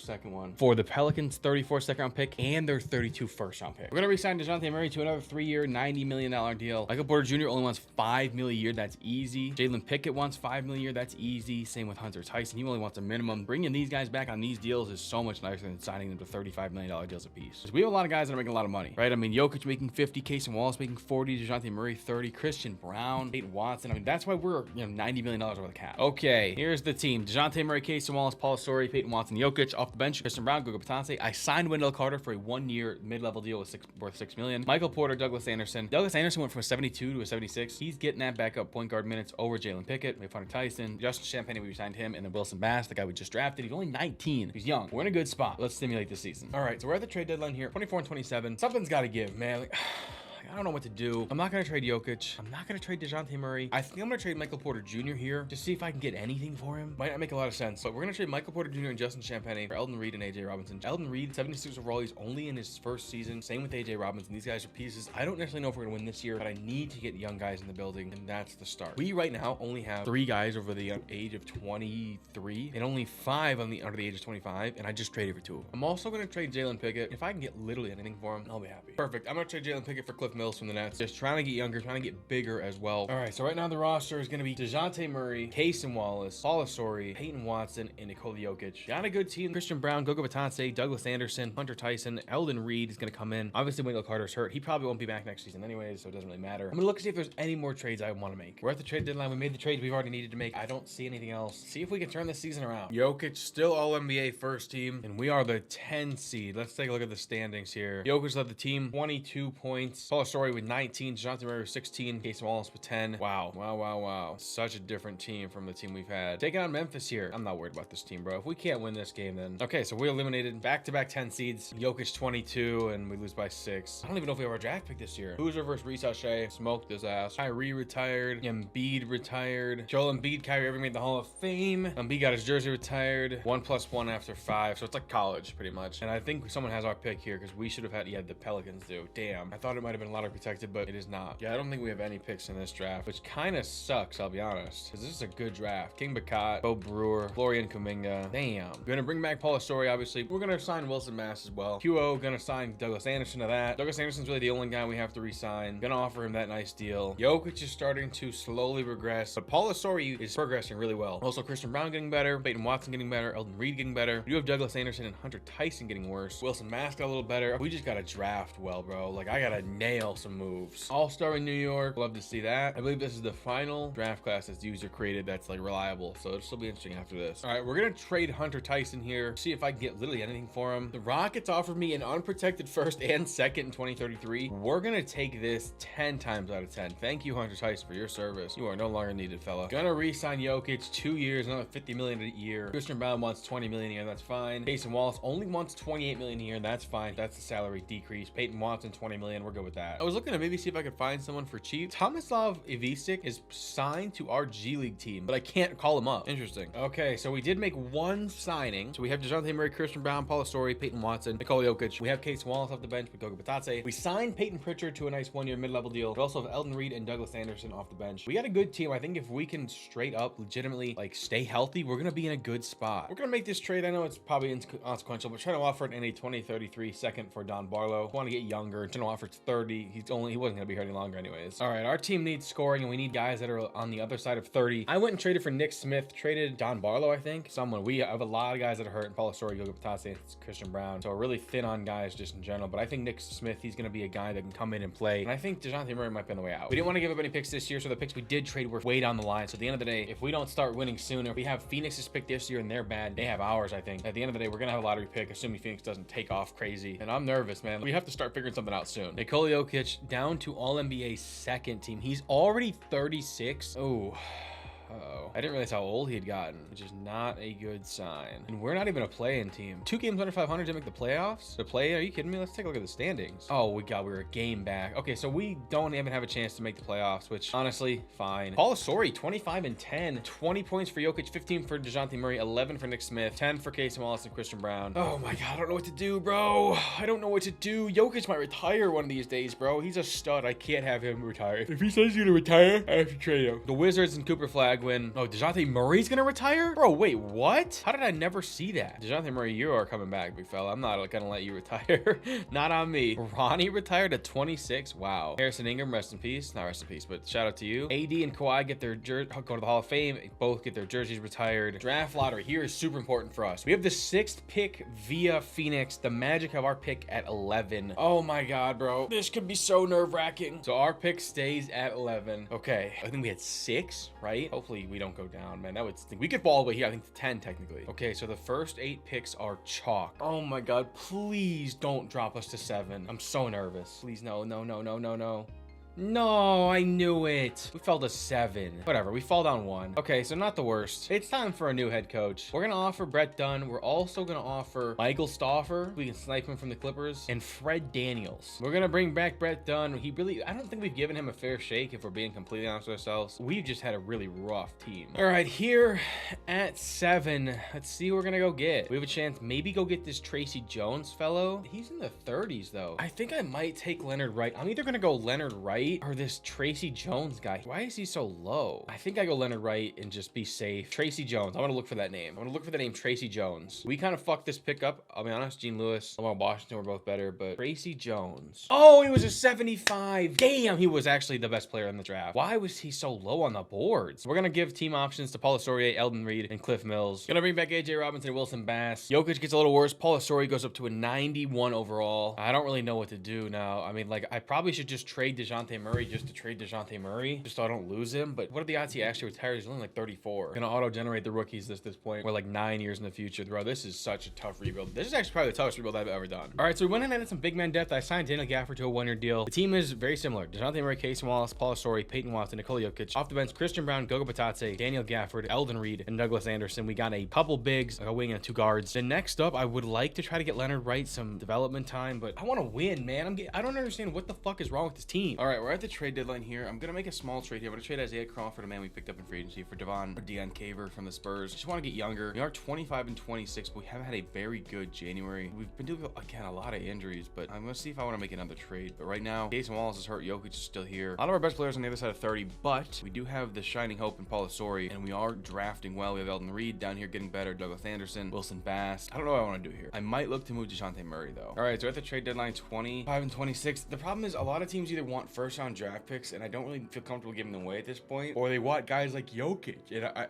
second one for the Pelicans 34 2nd round pick and their 32 1st round pick. We're gonna re-sign Dejounte Murray to another 3-year, $90 million deal. Michael Porter Jr. only wants $5 million a year. That's easy. Jalen Pickett wants $5 million a year. That's easy. Same with Hunter Tyson. He only wants a minimum. Bringing these guys back on these deals is so much nicer than signing them to $35 million deals a piece. We have a lot of guys that are making a lot of money, right? I mean, Jokic making 50, Case and Wallace making 40, Dejounte Murray 30, Christian Brown, Peyton Watson. I mean, that's why we're $90 million over the cap. Okay, here's the team: Dejounte Murray, Case and Wallace, Paul Asori, Peyton Watson, Jokic. Off the bench, Christian Brown, Goga Bitadze. I signed Wendell Carter for a 1-year mid-level deal worth $6 million. Michael Porter, Douglas Anderson. Douglas Anderson went from a 72 to a 76. He's getting that backup point guard minutes over Jalen Pickett. We have Hunter Tyson, Justin Champagnie, we signed him, and then Wilson Bass, the guy we just drafted. He's only 19. He's young. We're in a good spot. Let's stimulate this season. All right, so we're at the trade deadline here, 24 and 27. Something's got to give, man. Like, I don't know what to do. I'm not going to trade Jokic. I'm not going to trade Dejounte Murray. I think I'm going to trade Michael Porter Jr. here to see if I can get anything for him. Might not make a lot of sense, but we're going to trade Michael Porter Jr. and Justin Champagnie for Elden Reed and AJ Robinson. Elden Reed, 76 overall. He's only in his first season. Same with AJ Robinson. These guys are pieces. I don't necessarily know if we're going to win this year, but I need to get young guys in the building, and that's the start. We right now only have 3 guys over the age of 23 and only 5 under the age of 25, and I just traded for 2 of them. I'm also going to trade Jalen Pickett. If I can get literally anything for him, I'll be happy. Perfect. I'm going to trade Jalen Pickett for Cliff Mills from the Nets. Just trying to get younger, trying to get bigger as well. All right, so right now the roster is going to be Dejounte Murray, Cason Wallace, Paul Asori, Peyton Watson, and Nikola Jokic. Got a good team. Christian Brown, Goga Batante, Douglas Anderson, Hunter Tyson, Eldon Reed is going to come in. Obviously, Wendell Carter's hurt. He probably won't be back next season anyways, so it doesn't really matter. I'm going to look to see if there's any more trades I want to make. We're at the trade deadline. We made the trades we've already needed to make. I don't see anything else. See if we can turn this season around. Jokic still All-NBA first team, and we are the 10 seed. Let's take a look at the standings here. Jokic led the team, 22 points. Paul Asori with 19, Dejounte Murray with 16, Cason Wallace with 10. Wow. Such a different team from the team we've had. Taking on Memphis here. I'm not worried about this team, bro. If we can't win this game, then okay, so we eliminated back-to-back 10 seeds. Jokic 22, and we lose by 6. I don't even know if we have our draft pick this year. Hoosier versus Reese Shea. Smoked his ass. Kyrie retired. Embiid retired. Joel Embiid, Kyrie Irving made the Hall of Fame. Embiid got his jersey retired. 1+1 after 5, so it's like college pretty much. And I think someone has our pick here because we should have had, yeah, the Pelicans do. Damn, I thought it might have been lottery protected, but it is not. Yeah, I don't think we have any picks in this draft, which kind of sucks, I'll be honest, because this is a good draft. King Bakat, Bo Brewer, Florian Kuminga. Damn. We're gonna bring back Paul Asori, obviously. We're gonna sign Wilson Mass as well. QO gonna sign Douglas Anderson to that. Douglas Anderson's really the only guy we have to re-sign. Gonna offer him that nice deal. Jokic is starting to slowly regress, but Paul Asori is progressing really well. Also, Christian Brown getting better, Peyton Watson getting better, Eldon Reed getting better. We do have Douglas Anderson and Hunter Tyson getting worse. Wilson Mass got a little better. We just gotta draft well, bro. Like, I gotta nail some moves. All-star in New York. Love to see that. I believe this is the final draft class that's user created that's like reliable, so it'll still be interesting after this. All right, we're gonna trade Hunter Tyson here, see if I can get literally anything for him. The Rockets offered me an unprotected first and second in 2033. We're gonna take this 10 times out of 10. Thank you, Hunter Tyson, for your service. You are no longer needed, fella. Gonna re-sign Jokic 2 years, another $50 million a year. Christian Brown wants $20 million a year, that's fine. Cason Wallace only wants $28 million a year, and that's fine. That's the salary decrease. Peyton Watson $20 million, we're good with that. I was looking to maybe see if I could find someone for cheap. Tomislav Ivisic is signed to our G League team, but I can't call him up. Interesting. Okay, so we did make one signing. So we have Dejounte Murray, Christian Brown, Paul Asori, Peyton Watson, Nikola Jokic. We have Cason Wallace off the bench with Goga Batate. We signed Peyton Pritchard to a nice 1-year mid-level deal. We also have Eldon Reed and Douglas Anderson off the bench. We got a good team. I think if we can straight up legitimately like stay healthy, we're gonna be in a good spot. We're gonna make this trade. I know it's probably inconsequential, but trying to offer it in a 2033 second for Don Barlow. Want to get younger. Trying to offer 30. He wasn't gonna be here any longer anyways. All right, our team needs scoring, and we need guys that are on the other side of 30. I went and traded for Nick Smith. Traded Don Barlow, I think. We have a lot of guys that are hurt. Paul Asori, Goga Batase, Christian Brown. So we're really thin on guys just in general. But I think Nick Smith, he's gonna be a guy that can come in and play. And I think Dejounte Murray might be on the way out. We didn't want to give up any picks this year, so the picks we did trade were way down the line. So at the end of the day, if we don't start winning sooner, if we have Phoenix's pick this year and they're bad, they have ours, I think. At the end of the day, we're gonna have a lottery pick, assuming Phoenix doesn't take off crazy. And I'm nervous, man. We have to start figuring something out soon. Nikola Jokic down to All-NBA second team. He's already 36. Oh. Uh-oh. I didn't realize how old he had gotten, which is not a good sign. And we're not even a play-in team. 2 games under 500 to make the playoffs? To play? Are you kidding me? Let's take a look at the standings. Oh, we're a game back. Okay, so we don't even have a chance to make the playoffs, which honestly, fine. Paul Asori, 25 and 10. 20 points for Jokic, 15 for Dejounte Murray, 11 for Nick Smith, 10 for Cason Wallace and Christian Brown. Oh my God, I don't know what to do, bro. I don't know what to do. Jokic might retire one of these days, bro. He's a stud. I can't have him retire. If he says he's gonna retire, I have to trade him. The Wizards and Cooper Flag win. Oh, Dejounte Murray's gonna retire? Bro, wait, what? How did I never see that? Dejounte Murray, you are coming back, big fella. I'm not gonna let you retire. Not on me. Ronnie retired at 26. Wow. Harrison Ingram, rest in peace. Not rest in peace, but shout out to you. AD and Kawhi get their go to the Hall of Fame. Both get their jerseys retired. Draft lottery here is super important for us. We have the 6th pick via Phoenix. The Magic have our pick at 11. Oh my God, bro. This could be so nerve-wracking. So our pick stays at 11. Okay. I think we had 6, right? Hopefully we don't go down, man. That would stink. We could fall all the way here. I think to 10 technically. Okay, so the first 8 picks are chalk. Oh my God, please don't drop us to 7. I'm so nervous. Please, no. No, I knew it. We fell to 7. Whatever, we fall down 1. Okay, so not the worst. It's time for a new head coach. We're gonna offer Brett Dunn. We're also gonna offer Michael Stauffer. We can snipe him from the Clippers. And Fred Daniels. We're gonna bring back Brett Dunn. I don't think we've given him a fair shake if we're being completely honest with ourselves. We've just had a really rough team. All right, here at 7, let's see who we're gonna go get. We have a chance maybe go get this Tracy Jones fellow. He's in the 30s though. I think I might take Leonard Wright. I'm either gonna go Leonard Wright or this Tracy Jones guy. Why is he so low? I think I go Leonard Wright and just be safe. Tracy Jones. I want to look for that name. I want to look for the name Tracy Jones. We kind of fucked this pick up. I'll be honest. Gene Lewis, Lamar Washington were both better, but Tracy Jones. Oh, he was a 75. Damn, he was actually the best player in the draft. Why was he so low on the boards? We're gonna give team options to Paul Laurier, Eldon Reed, and Cliff Mills. Gonna bring back AJ Robinson and Wilson Bass. Jokic gets a little worse. Paul Laurier goes up to a 91 overall. I don't really know what to do now. I mean, like, I probably should just trade Dejounte Murray just to trade Dejounte Murray, just so I don't lose him. But what are the odds he actually retires? He's only like 34. Gonna auto-generate the rookies at this point. We're like 9 years in the future. Bro, this is such a tough rebuild. This is actually probably the toughest rebuild I've ever done. All right, so we went in and added some big man depth. I signed Daniel Gafford to a 1-year deal. The team is very similar. Dejounte Murray, Casey Wallace, Paul Laurier, Peyton Watson, Nikola Jokic. Off the bench, Christian Brown, Goga Batate, Daniel Gafford, Eldon Reed, and Douglas Anderson. We got a couple bigs, a wing, and 2 guards. Then next up, I would like to try to get Leonard Wright some development time, but I want to win, man. I don't understand what the fuck is wrong with this team. All right, we're at the trade deadline here. I'm gonna make a small trade here. I'm gonna trade Isaiah Crawford, a man we picked up in free agency, for Deon Caver from the Spurs. Just want to get younger. We are 25 and 26, but we haven't had a very good January. We've been doing, again, a lot of injuries, but I'm gonna see if I want to make another trade. But right now, Jason Wallace is hurt. Jokic is still here. A lot of our best players on the other side of 30, but we do have the shining hope in Paul Laurier, and we are drafting well. We have Eldon Reed down here getting better, Douglas Anderson, Wilson Bass. I don't know what I want to do here. I might look to move Dejounte Murray though. All right, so at the trade deadline, 25 and 26. The problem is a lot of teams either want first-round draft picks, and I don't really feel comfortable giving them away at this point, or they want guys like Jokic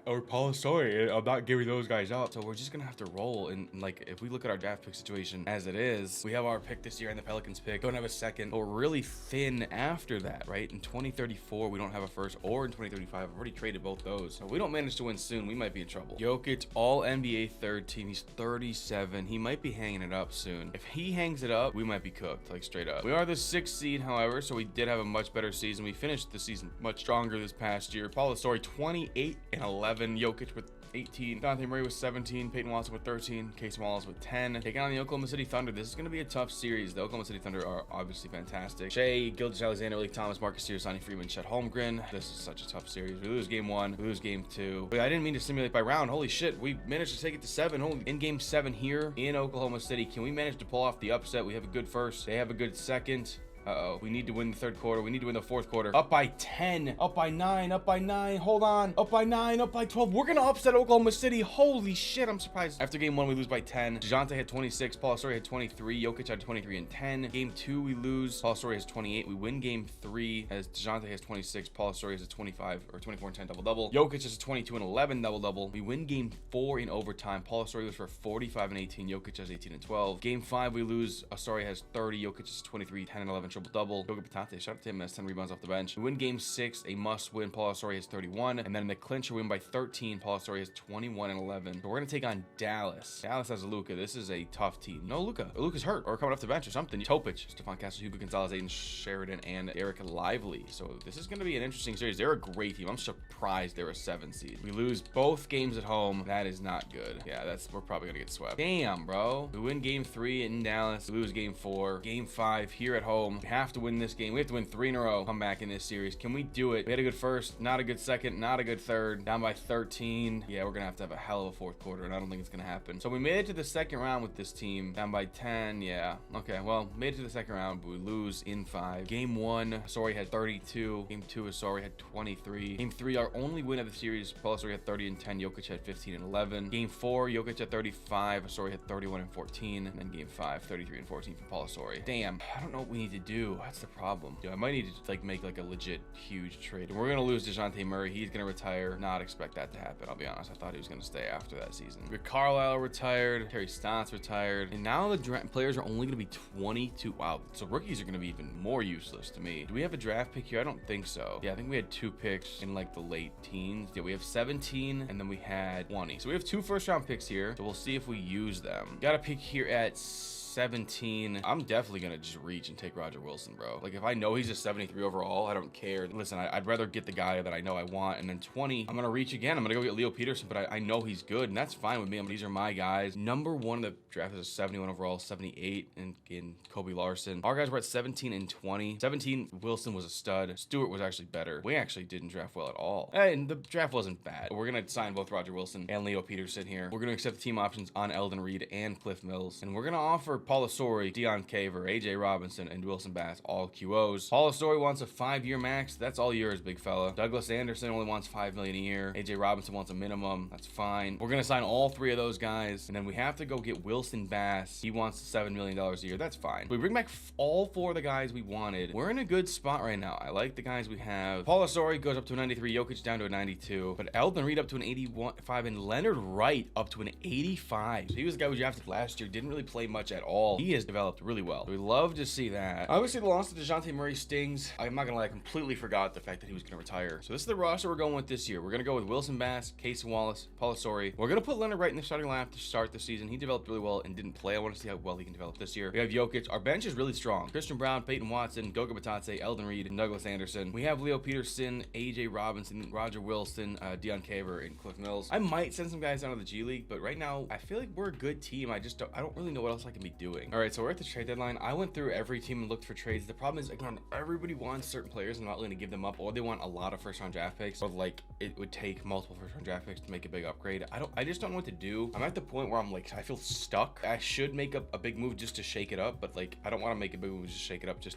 or Paul Laurier. I'm not giving those guys up, so we're just gonna have to roll. And like, if we look at our draft pick situation as it is, we have our pick this year and the Pelicans pick. Don't have a second, but we're really thin after that, right? In 2034, we don't have a first, or in 2035, I've already traded both those. So if we don't manage to win soon, we might be in trouble. Jokic, all NBA third team. He's 37. He might be hanging it up soon. If he hangs it up, we might be cooked, like straight up. We are the 6th seed, however, so we did have a much better season. We finished the season much stronger this past year. Paul Laurier, 28 and 11. Jokic with 18. Dejounte Murray with 17. Peyton Watson with 13. Casey Wallace with 10. Taking on the Oklahoma City Thunder. This is going to be a tough series. The Oklahoma City Thunder are obviously fantastic. Shea, Gilgeous-Alexander, Malik Thomas, Marcus Sirianni, Freeman, Chet Holmgren. This is such a tough series. We lose game 1. We lose game 2. But I didn't mean to simulate by round. Holy shit. We managed to take it to 7. In game 7 here in Oklahoma City. Can we manage to pull off the upset? We have a good first. They have a good second. Uh-oh. We need to win the 3rd quarter. We need to win the 4th quarter. Up by 10. Up by 9. Up by 9. Hold on. Up by 9. Up by 12. We're going to upset Oklahoma City. Holy shit. I'm surprised. After game 1, we lose by 10. Dejounte had 26. Paul Laurier had 23. Jokic had 23 and 10. Game 2, we lose. Paul Laurier has 28. We win game 3 as Dejounte has 26. Paul Laurier has a 25 or 24 and 10 double-double. Jokic has a 22 and 11 double-double. We win game 4 in overtime. Paul Laurier was for 45 and 18. Jokic has 18 and 12. Game 5, we lose. Laurier has 30. Jokic has 23, 10 and 11 triple-double. Goga Batate, shout out to him, has 10 rebounds off the bench. We win game 6, a must-win. Paul Laurier has 31. And then in the clincher, we win by 13. Paul Laurier has 21 and 11. So we're going to take on Dallas. Dallas has Luka. This is a tough team. No Luka. Luka's hurt or coming off the bench or something. Topic, Stephon Castle, Hugo Gonzalez, Aiden Sheridan, and Eric Lively. So this is going to be an interesting series. They're a great team. I'm surprised they're a 7 seed. We lose both games at home. That is not good. Yeah, we're probably going to get swept. Damn, bro. We win game 3 in Dallas. We lose game 4. Game 5 here at home. We have to win this game. We have to win 3 in a row. Come back in this series. Can we do it? We had a good first, not a good second, not a good third. Down by 13. Yeah, we're going to have a hell of a 4th quarter, and I don't think it's going to happen. So we made it to the 2nd round with this team. Down by 10. Yeah. Okay, well, made it to the 2nd round, but we lose in 5. Game 1, Laurier had 32. Game 2, Laurier had 23. Game 3, our only win of the series, Paul Laurier had 30 and 10. Jokic had 15 and 11. Game 4, Jokic had 35. Laurier had 31 and 14. And then game 5, 33 and 14 from Paul Laurier. Damn, I don't know what we need to do. That's the problem. I might need to make a legit huge trade. And we're gonna lose Dejounte Murray. He's gonna retire. Not expect that to happen. I'll be honest. I thought he was gonna stay after that season. Rick Carlisle retired. Terry Stotts retired. And now the players are only gonna be 22. Wow. So rookies are gonna be even more useless to me. Do we have a draft pick here? I don't think so. Yeah, I think we had 2 picks in the late teens. Yeah, we have 17 and then we had 20. So we have 2 first-round picks here. So we'll see if we use them. Got a pick here at 17. I'm definitely gonna just reach and take Roger Wilson, bro. Like, if I know he's a 73 overall, I don't care. Listen, I'd rather get the guy that I know I want. And then 20, I'm gonna reach again. I'm gonna go get Leo Peterson, but I know he's good, and that's fine with me. These are my guys. Number one in the draft is a 71 overall, 78 in Kobe Larson. Our guys were at 17 and 20. 17, Wilson was a stud. Stewart was actually better. We actually didn't draft well at all. And the draft wasn't bad. We're gonna sign both Roger Wilson and Leo Peterson here. We're gonna accept the team options on Eldon Reed and Cliff Mills. And we're gonna offer Paul Asori, Dion Caver, AJ Robinson, and Wilson Bass all QOs. Paul Asori wants a 5-year max. That's all yours, big fella. Douglas Anderson only wants $5 million a year. AJ Robinson wants a minimum. That's fine. We're gonna sign all 3 of those guys. And then we have to go get Wilson Bass. He wants $7 million a year. That's fine. We bring back all 4 of the guys we wanted. We're in a good spot right now. I like the guys we have. Paul Asori goes up to a 93. Jokic down to a 92. But Eldon Reed up to an 85. And Leonard Wright up to an 85. So he was the guy we drafted last year. Didn't really play much at all. He has developed really well. We love to see that. Obviously, the loss to Dejounte Murray stings. I'm not gonna lie, I completely forgot the fact that he was gonna retire. So this is the roster we're going with this year. We're gonna go with Wilson Bass, Casey Wallace, Paul Asori. We're gonna put Leonard Wright in the starting lineup to start the season. He developed really well and didn't play. I want to see how well he can develop this year. We have Jokic. Our bench is really strong. Christian Brown, Peyton Watson, Goga Batadze, Eldon Reed, and Douglas Anderson. We have Leo Peterson, AJ Robinson, Roger Wilson, Dion Caver, and Cliff Mills. I might send some guys down to the G League, but right now I feel like we're a good team. I don't really know what else I can be doing. All right, so we're at the trade deadline. I went through every team and looked for trades. The problem is, again, everybody wants certain players and not willing to give them up, or they want a lot of first-round draft picks, or like it would take multiple first-round draft picks to make a big upgrade. I just don't know what to do. I'm at the point where I'm like, I feel stuck. I should make a big move just to shake it up, but like I don't want to make a big move just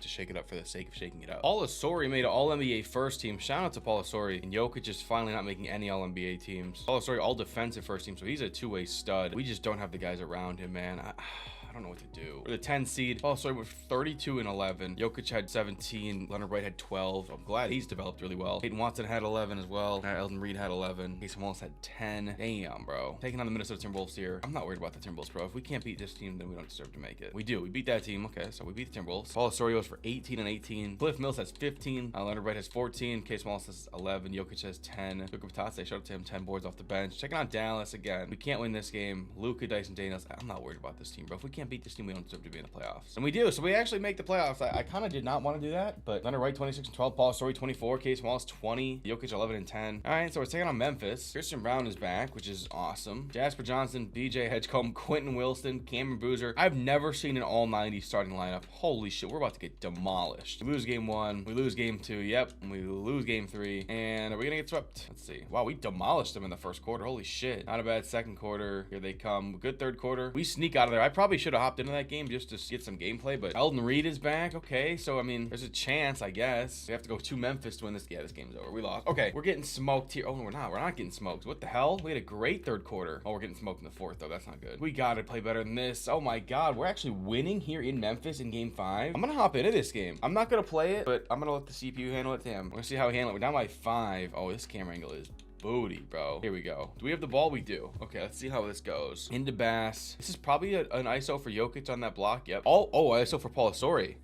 to shake it up for the sake of shaking it up. Paul Asori made an All-NBA first team. Shout out to Paul Asori. And Jokic is finally not making any All-NBA teams. Paul Asori all defensive first team, so he's a two-way stud. We just don't have the guys around him, man. I don't know what to do. For the 10 seed, Paul Asori with 32 and 11. Jokic had 17. Leonard Wright had 12. I'm glad he's developed really well. Peyton Watson had 11 as well. Eldon Reed had 11. Casey Wallace had 10. Damn, bro. Taking on the Minnesota Timberwolves here. I'm not worried about the Timberwolves, bro. If we can't beat this team, then we don't deserve to make it. We do. We beat that team. Okay, so we beat the Timberwolves. Paul Asori goes for 18 and 18. Cliff Mills has 15. Leonard Wright has 14. Casey Wallace has 11. Jokic has 10. Goga Batadze, shout out to him, 10 boards off the bench. Checking on Dallas again. We can't win this game. Luka, Dyson Daniels. I'm not worried about this team, bro. If we can't beat this team, we don't deserve to be in the playoffs. And we do. So we actually make the playoffs. I kind of did not want to do that, but Leonard Wright 26 and 12, Paul Asori 24, Casey Wallace 20, Jokic 11 and 10. All right, so we're taking on Memphis. Christian Brown is back, which is awesome. Jasper Johnson, BJ Hedgecombe, Quentin Wilson, Cameron Boozer. I've never seen an all 90 starting lineup. Holy shit, we're about to get demolished. We lose game 1, we lose game 2, yep, and we lose game 3. And are we gonna get swept? Let's see. Wow, we demolished them in the first quarter. Holy shit. Not a bad second quarter. Here they come. Good third quarter. We sneak out of there. I probably should have hopped into that game just to get some gameplay, but Eldon Reed is back. Okay, so I mean, there's a chance, I guess. We have to go to Memphis to win this. Yeah, this game's over. We lost. Okay, we're getting smoked here. Oh, no, we're not. We're not getting smoked. What the hell? We had a great third quarter. Oh, we're getting smoked in the fourth, though. That's not good. We gotta play better than this. Oh my god, we're actually winning here in Memphis in game 5. I'm gonna hop into this game. I'm not gonna play it, but I'm gonna let the CPU handle it. Damn, we're gonna see how we handle it. We're down by 5. Oh, this camera angle is booty, bro. Here we go. Do we have the ball? We do. Okay, let's see how this goes. Into Bass. This is probably an ISO for Jokic on that block. Yep. Oh, ISO for Paul Asori.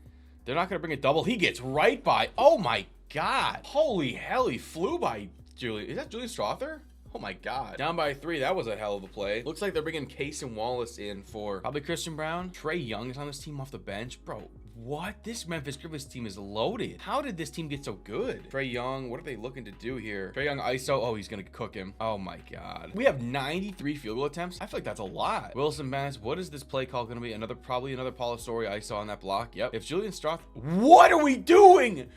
They're not gonna bring a double. He gets right by. Oh my god. Holy hell, he flew by Julian. Is that Julian Strother? Oh my god. Down by 3. That was a hell of a play. Looks like they're bringing Casey Wallace in for probably Christian Brown. Trae Young is on this team off the bench. Bro, what? This Memphis Grizzlies team is loaded. How did this team get so good? Trae Young, what are they looking to do here? Trae Young ISO. Oh, he's gonna cook him. Oh my god. We have 93 field goal attempts. I feel like that's a lot. Wilson Bass, what is this play call gonna be? Probably another Paul Asori ISO on that block. Yep. If Julian Stroth, what are we doing?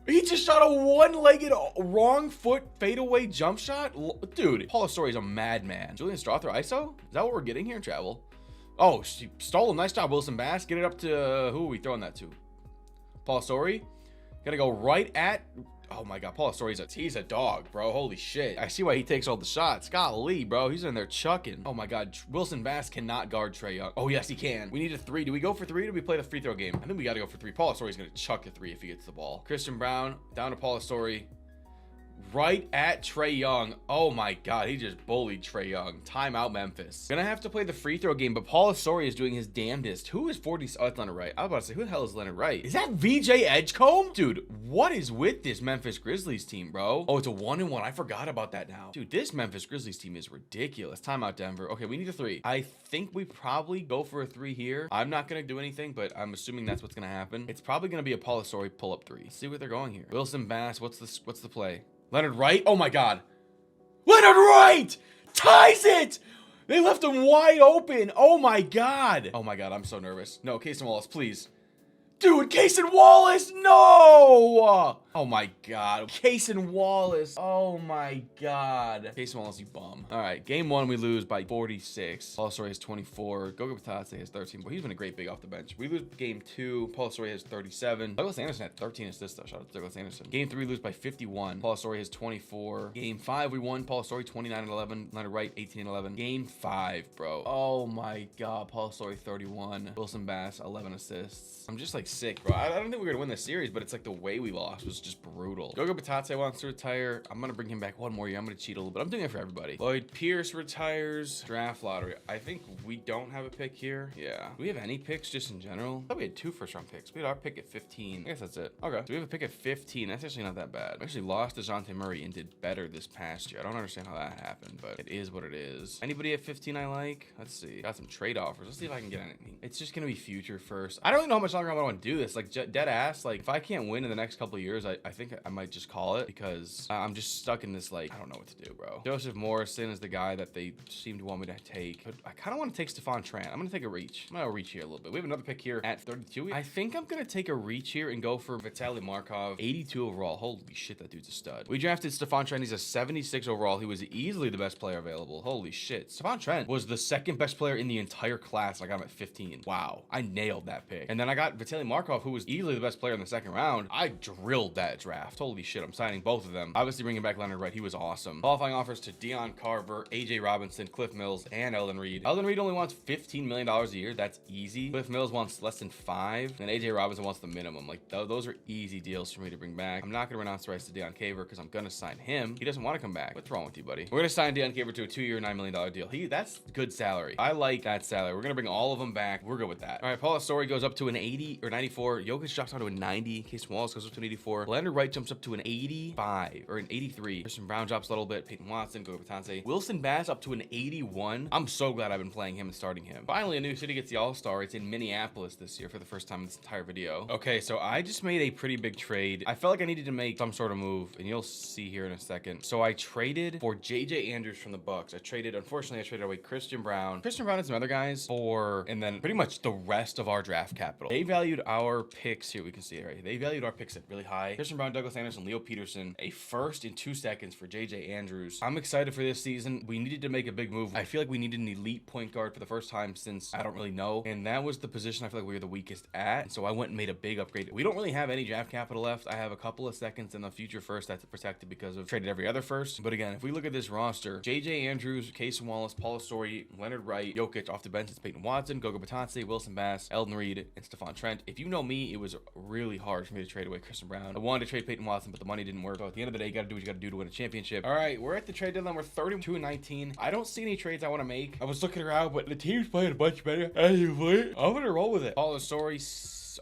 He just shot a one-legged wrong foot fadeaway jump shot. Dude, Paul Asori is a madman. Julian Strother ISO? Is that what we're getting here in travel? Oh, she stole him. Nice job, Wilson Bass. Get it up to, who are we throwing that to? Paul Asori. Gotta go right at, oh my god, Paul Asori's he's a dog, bro. Holy shit. I see why he takes all the shots. Golly, bro. He's in there chucking. Oh my god, Wilson Bass cannot guard Trae Young. Oh yes, he can. We need a 3. Do we go for 3 or do we play the free throw game? I think we gotta go for 3. Paul Asori's gonna chuck a 3 if he gets the ball. Christian Brown, down to Paul Asori. right at Trae Young. Oh my God, he just bullied Trae Young. Timeout Memphis. Gonna have to play the free throw game, but Paul Asori is doing his damnedest. Who is 40? Oh, it's Leonard Wright. I was about to say, who the hell is Leonard Wright? Is that VJ Edgecombe? Dude, what is with this Memphis Grizzlies team, bro? Oh, it's a 1-1. I forgot about that now. Dude, this Memphis Grizzlies team is ridiculous. Timeout Denver. Okay, we need a 3. I think we probably go for a 3 here. I'm not gonna do anything, but I'm assuming that's what's gonna happen. It's probably gonna be a Paul Asori pull-up 3. Let's see what they're going here. Wilson Bass, what's the play? Leonard Wright? Oh my God. Leonard Wright ties it! They left him wide open. Oh my God. Oh my God, I'm so nervous. No, Casey Wallace, please. Dude, Cason Wallace, no! Oh my God. Cason Wallace. Oh my God. Cason Wallace, you bum. All right, game 1, we lose by 46. Paul Asori has 24. Goga Bitadze has 13. Boy, he's been a great big off the bench. We lose game 2. Paul Asori has 37. Douglas Anderson had 13 assists, though. Shout out to Douglas Anderson. Game 3, we lose by 51. Paul Asori has 24. Game 5, we won. Paul Asori 29-11. Leonard Wright 18-11. Game 5, bro. Oh my God. Paul Asori 31. Wilson Bass 11 assists. I'm just like sick, bro. I don't think we're gonna win this series, but it's like the way we lost was just brutal. Goga Bitadze wants to retire. I'm gonna bring him back one more year. I'm gonna cheat a little bit. I'm doing it for everybody. Lloyd Pierce retires. Draft lottery. I think we don't have a pick here. Yeah. Do we have any picks just in general? I thought we had 2 first-round picks. We had our pick at 15. I guess that's it. Okay. So we have a pick at 15. That's actually not that bad. We actually lost Dejounte Murray and did better this past year. I don't understand how that happened, but it is what it is. Anybody at 15 I like? Let's see. Got some trade offers. Let's see if I can get anything. It's just gonna be future first. I don't even know how much longer I want to do this. Like, dead ass. Like, if I can't win in the next couple of years, I think I might just call it because I'm just stuck in this, like, I don't know what to do, bro. Joseph Morrison is the guy that they seem to want me to take, but I kind of want to take Stephon Trant. I'm gonna take a reach. I'm gonna reach here a little bit. We have another pick here at 32. I think I'm gonna take a reach here and go for Vitaly Markov, 82 overall. Holy shit, that dude's a stud. We drafted Stephon Trent. He's a 76 overall. He was easily the best player available. Holy shit. Stephon Trent was the second best player in the entire class. I got him at 15. Wow. I nailed that pick. And then I got Vitaly Markov, who was easily the best player in the second round. I drilled that draft. Holy shit, I'm signing both of them. Obviously bringing back Leonard Wright. He was awesome. Qualifying offers to Deion Carver, AJ Robinson, Cliff Mills, and Eldon Reed. Eldon Reed only wants $15 million a year. That's easy. Cliff Mills wants less than 5, and AJ Robinson wants the minimum. Like, those are easy deals for me to bring back. I'm not gonna renounce the rights to Deion Carver because I'm gonna sign him. He doesn't want to come back. What's wrong with you, buddy? We're gonna sign Deion Carver to a 2-year, $9 million deal. That's good salary. I like that salary. We're gonna bring all of them back. We're good with that. All right, Paul Asori goes up to an 80 or 94. Jokic drops down to a 90. Case Wallace goes up to an 84. Leonard Wright jumps up to an 85 or an 83. Christian Brown drops a little bit. Peyton Watson, Goga Bitadze. Wilson Bass up to an 81. I'm so glad I've been playing him and starting him. Finally, a new city gets the All-Star. It's in Minneapolis this year for the first time in this entire video. Okay, so I just made a pretty big trade. I felt like I needed to make some sort of move, and you'll see here in a second. So I traded for JJ Andrews from the Bucks. Unfortunately, I traded away Christian Brown and some other guys and then pretty much the rest of our draft capital. They valued our picks here. We can see it right here. They valued our picks at really high. Christian Brown, Douglas Anderson, Leo Peterson, a first in 2 seconds for JJ Andrews. I'm excited for this season. We needed to make a big move. I feel like we needed an elite point guard for the first time since I don't really know. And that was the position I feel like we were the weakest at. And so I went and made a big upgrade. We don't really have any draft capital left. I have a couple of seconds in the future first that's protected because of traded every other first. But again, if we look at this roster, JJ Andrews, Cason Wallace, Paul Asori, Leonard Wright, Jokic off the bench, it's Peyton Watson, Goga Bitadze, Wilson Bass, Eldon Reed, and Stephon Trent. If you know me, it was really hard for me to trade away Christian Brown. I wanted to trade Peyton Watson, but the money didn't work. So at the end of the day, you gotta do what you gotta do to win a championship. All right, we're at the trade deadline. We're 32-19. I don't see any trades I want to make. I was looking around, but the team's playing a bunch better. Anyway, I'm gonna roll with it. Paul Asori,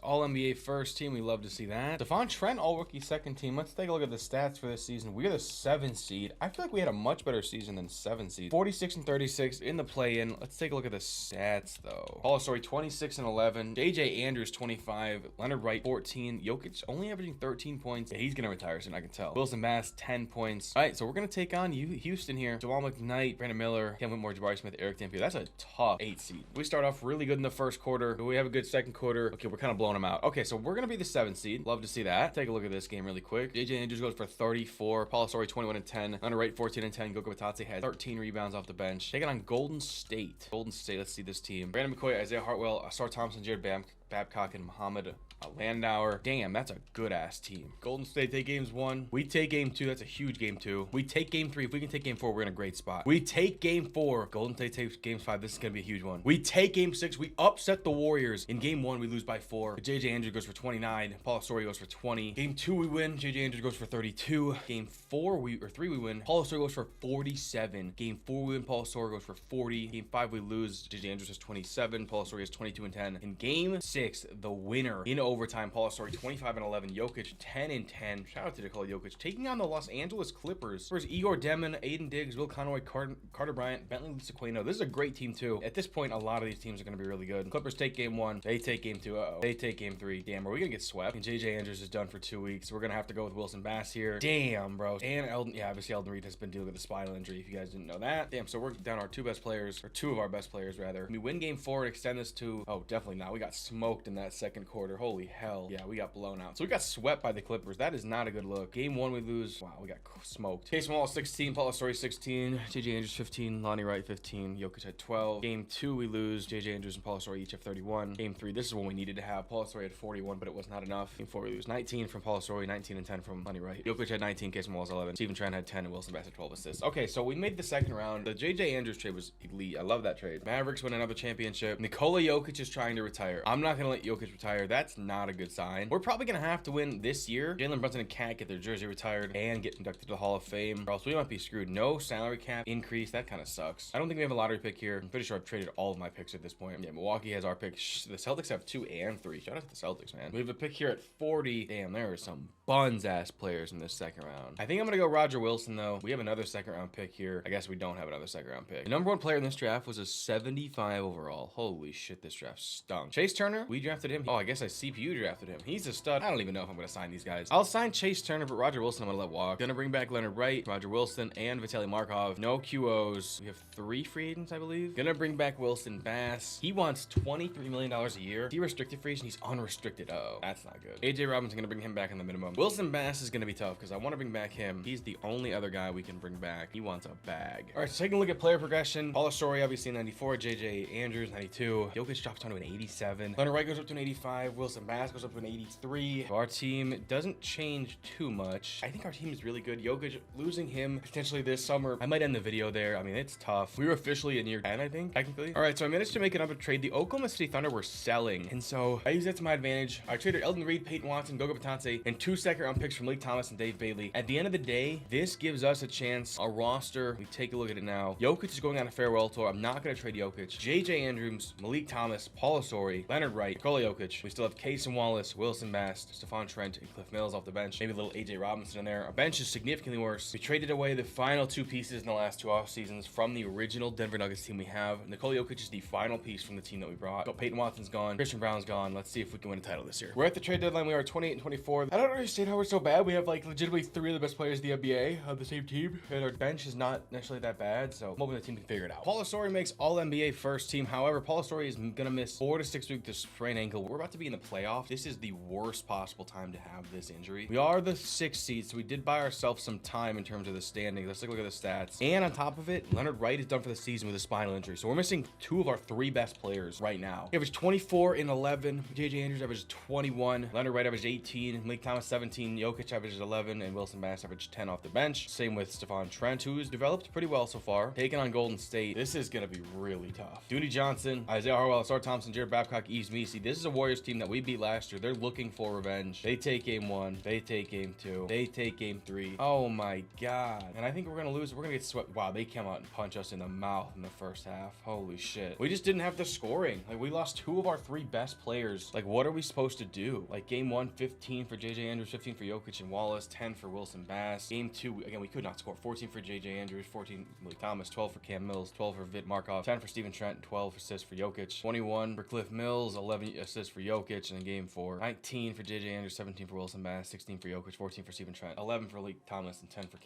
All-NBA first team. We love to see that. Stephon Trent, all-rookie second team. Let's take a look at the stats for this season. We're the 7th seed. I feel like we had a much better season than 7th seed. 46-36 in the play-in. Let's take a look at the stats, though. Paul Asori, 26-11. JJ Andrews, 25. Leonard Wright, 14. Jokic only averaging 13 points. Yeah, he's going to retire soon, I can tell. Wilson Bass, 10 points. All right, so we're going to take on Houston here. Jamal McKnight, Brandon Miller, Cam Whitmore, Jabari Smith, Eric Dampier. That's a tough 8 seed. We start off really good in the first quarter, but we have a good second quarter. Okay, we're kind of blowing them out. Okay, so we're gonna be the 7th seed. Love to see that. Take a look at this game really quick. JJ Andrews goes for 34. Paul Asori 21-10. Leonard Wright 14-10. Goga Bitadze has 13 rebounds off the bench. Taking on Golden State. Let's see this team. Brandon McCoy, Isaiah Hartwell, Asar Thompson, Jared Babcock and Muhammad Landauer. Damn, that's a good ass team. Golden State take games 1. We take game 2. That's a huge game 2. We take game 3. If we can take game 4, we're in a great spot. We take game 4. Golden State takes game 5. This is gonna be a huge one. We take game 6. We upset the Warriors. In game 1, we lose by 4. JJ Andrews goes for 29. Paul Story goes for 20. Game 2, we win. JJ Andrews goes for 32. Game 3 we win. Paul Story goes for 47. Game 4 we win. Paul Story goes for 40. Game 5 we lose. JJ Andrews has 27. Paul Story has 22 and 10. In game 6, the winner in overtime, Paul Story 25 and 11. Jokic 10 and 10. Shout out to Nikola Jokic taking on the Los Angeles Clippers. There's Igor Demon, Aiden Diggs, Will Conway, Carter Bryant, Bentley Sequeno. This is a great team too. At this point, a lot of these teams are going to be really good. Clippers take game 1. They take game 2. They take game 3. Damn, are we going to get swept? And JJ Andrews is done for 2 weeks. We're going to have to go with Wilson Bass here. Damn, bro. And obviously Elden Reed has been dealing with a spinal injury if you guys didn't know that. Damn, so we're down our 2 best players, or 2 of our best players rather. We win game 4 and extend this to, oh, definitely not. We got smoked in that second quarter. Holy hell. Yeah, we got blown out. So we got swept by the Clippers. That is not a good look. Game 1 we lose. Wow, we got smoked. Case Wallace 16, Paul Story 16, JJ Andrews 15, Lonnie Wright 15, Jokic had 12. Game 2 we lose. JJ Andrews and Paul Story each have 31. Game 3, this is one we needed to have. Paul Story had 41, but it was not enough. Game 4 we lose. 19 from Paul Story, 19 and 10 from Lonnie Wright. Jokic had 19, Case Wallace 11. Steven Trent had 10, and Wilson Bass had 12 assists. Okay, so we made the second round. The JJ Andrews trade was elite. I love that trade. Mavericks win another championship. Nikola Jokic is trying to retire. I'm not gonna let Jokic retire. That's not a good sign. We're probably gonna have to win this year. Jalen Brunson and Cat get their jersey retired and get inducted to the Hall of Fame, or else we might be screwed. No salary cap increase. That kind of sucks. I don't think we have a lottery pick here. I'm pretty sure I've traded all of my picks at this point. Yeah, Milwaukee has our pick. The Celtics have 2 and 3. Shout out to the Celtics, man. We have a pick here at 40. Damn, there are some buns ass players in this second round. I think I'm gonna go Roger Wilson though. We have another second round pick here. I guess we don't have another second round pick. The number 1 player in this draft was a 75 overall. Holy shit, this draft stunk. Chase Turner, we drafted him. Oh, I guess I CPU drafted him. He's a stud. I don't even know if I'm gonna sign these guys. I'll sign Chase Turner, but Roger Wilson I'm gonna let walk. Gonna bring back Leonard Wright, Roger Wilson, and Vitaly Markov. No QOs. We have 3 free agents, I believe. Gonna bring back Wilson Bass. He wants $23 million a year. He restricted free agent. He's unrestricted. Uh-oh, that's not good. AJ Robinson gonna bring him back in the minimum. Wilson Bass is gonna be tough because I want to bring back him. He's the only other guy we can bring back. He wants a bag. All right, so taking a look at player progression. Paul Story obviously 94. JJ Andrews 92. Jokic drops down to an 87. Leonard Wright goes up to an 85. Wilson Bass goes up to an 83. So our team doesn't change too much. I think our team is really good. Jokic, losing him potentially this summer. I might end the video there. I mean, it's tough. We were officially in year 10, I think, technically. All right, so I managed to make another trade. The Oklahoma City Thunder were selling, and so I used that to my advantage. I traded Elden Reed, Peyton Watson, Goga Batante, and 2 second-round picks from Malik Thomas and Dave Bailey. At the end of the day, this gives us a chance. Our roster, we take a look at it now. Jokic is going on a farewell tour. I'm not going to trade Jokic. JJ Andrews, Malik Thomas, Paul Story, Leonard Wright, Nikola Jokic. We still have Case and Wallace, Wilson Bass, Stephon Trent, and Cliff Mills off the bench. Maybe a little AJ Robinson in there. Our bench is significantly worse. We traded away the final 2 pieces in the last 2 off seasons from the original Denver Nuggets team we have. Nikola Jokic is the final piece from the team that we brought. So Peyton Watson's gone. Christian Brown's gone. Let's see if we can win a title this year. We're at the trade deadline. We are 28 and 24. I don't understand how we're so bad. We have like legitimately 3 of the best players in the NBA on the same team, and our bench is not necessarily that bad. So I'm hoping the team can figure it out. Paul Story makes All NBA first team. However, Paul Story is gonna miss 4 to 6 weeks to sprain ankle. We're about to be in the playoff. This is the worst possible time to have this injury. We are the 6th seed, so we did buy ourselves some time in terms of the standings. Let's take a look at the stats. And on top of it, Leonard Wright is done for the season with a spinal injury. So we're missing 2 of our 3 best players right now. He averaged 24 and 11. JJ Andrews averaged 21. Leonard Wright averaged 18. Malik Thomas 17. Jokic averaged 11. And Wilson Bass averaged 10 off the bench. Same with Stephon Trent, who's developed pretty well so far. Taking on Golden State. This is going to be really tough. Dooney Johnson, Isaiah Harwell, Sar Thompson, Jared Babcock, Yves Missi. This is a Warriors team that we beat last year. They're looking for revenge. They take game 1. They take game 2. They take game 3. Oh my God. And I think we're going to lose. We're going to get swept. Wow, they came out and punched us in the mouth in the first half. Holy shit. We just didn't have the scoring. Like, we lost 2 of our 3 best players. Like, what are we supposed to do? Like, game 1, 15 for JJ Andrews, 15 for Jokic and Wallace, 10 for Wilson Bass. Game 2, again, we could not score. 14 for JJ Andrews, 14 for Malik Thomas, 12 for Cam Mills, 12 for Vit Markov, 10 for Steven Trent, 12 assists for Jokic, 21 for Cliff Mills, 11 assists for Jokic, and in game 4, 19 for JJ Andrews, 17 for Wilson Bass, 16 for Jokic, 14 for Steven Trent, 11 for Malik Thomas, and 10 for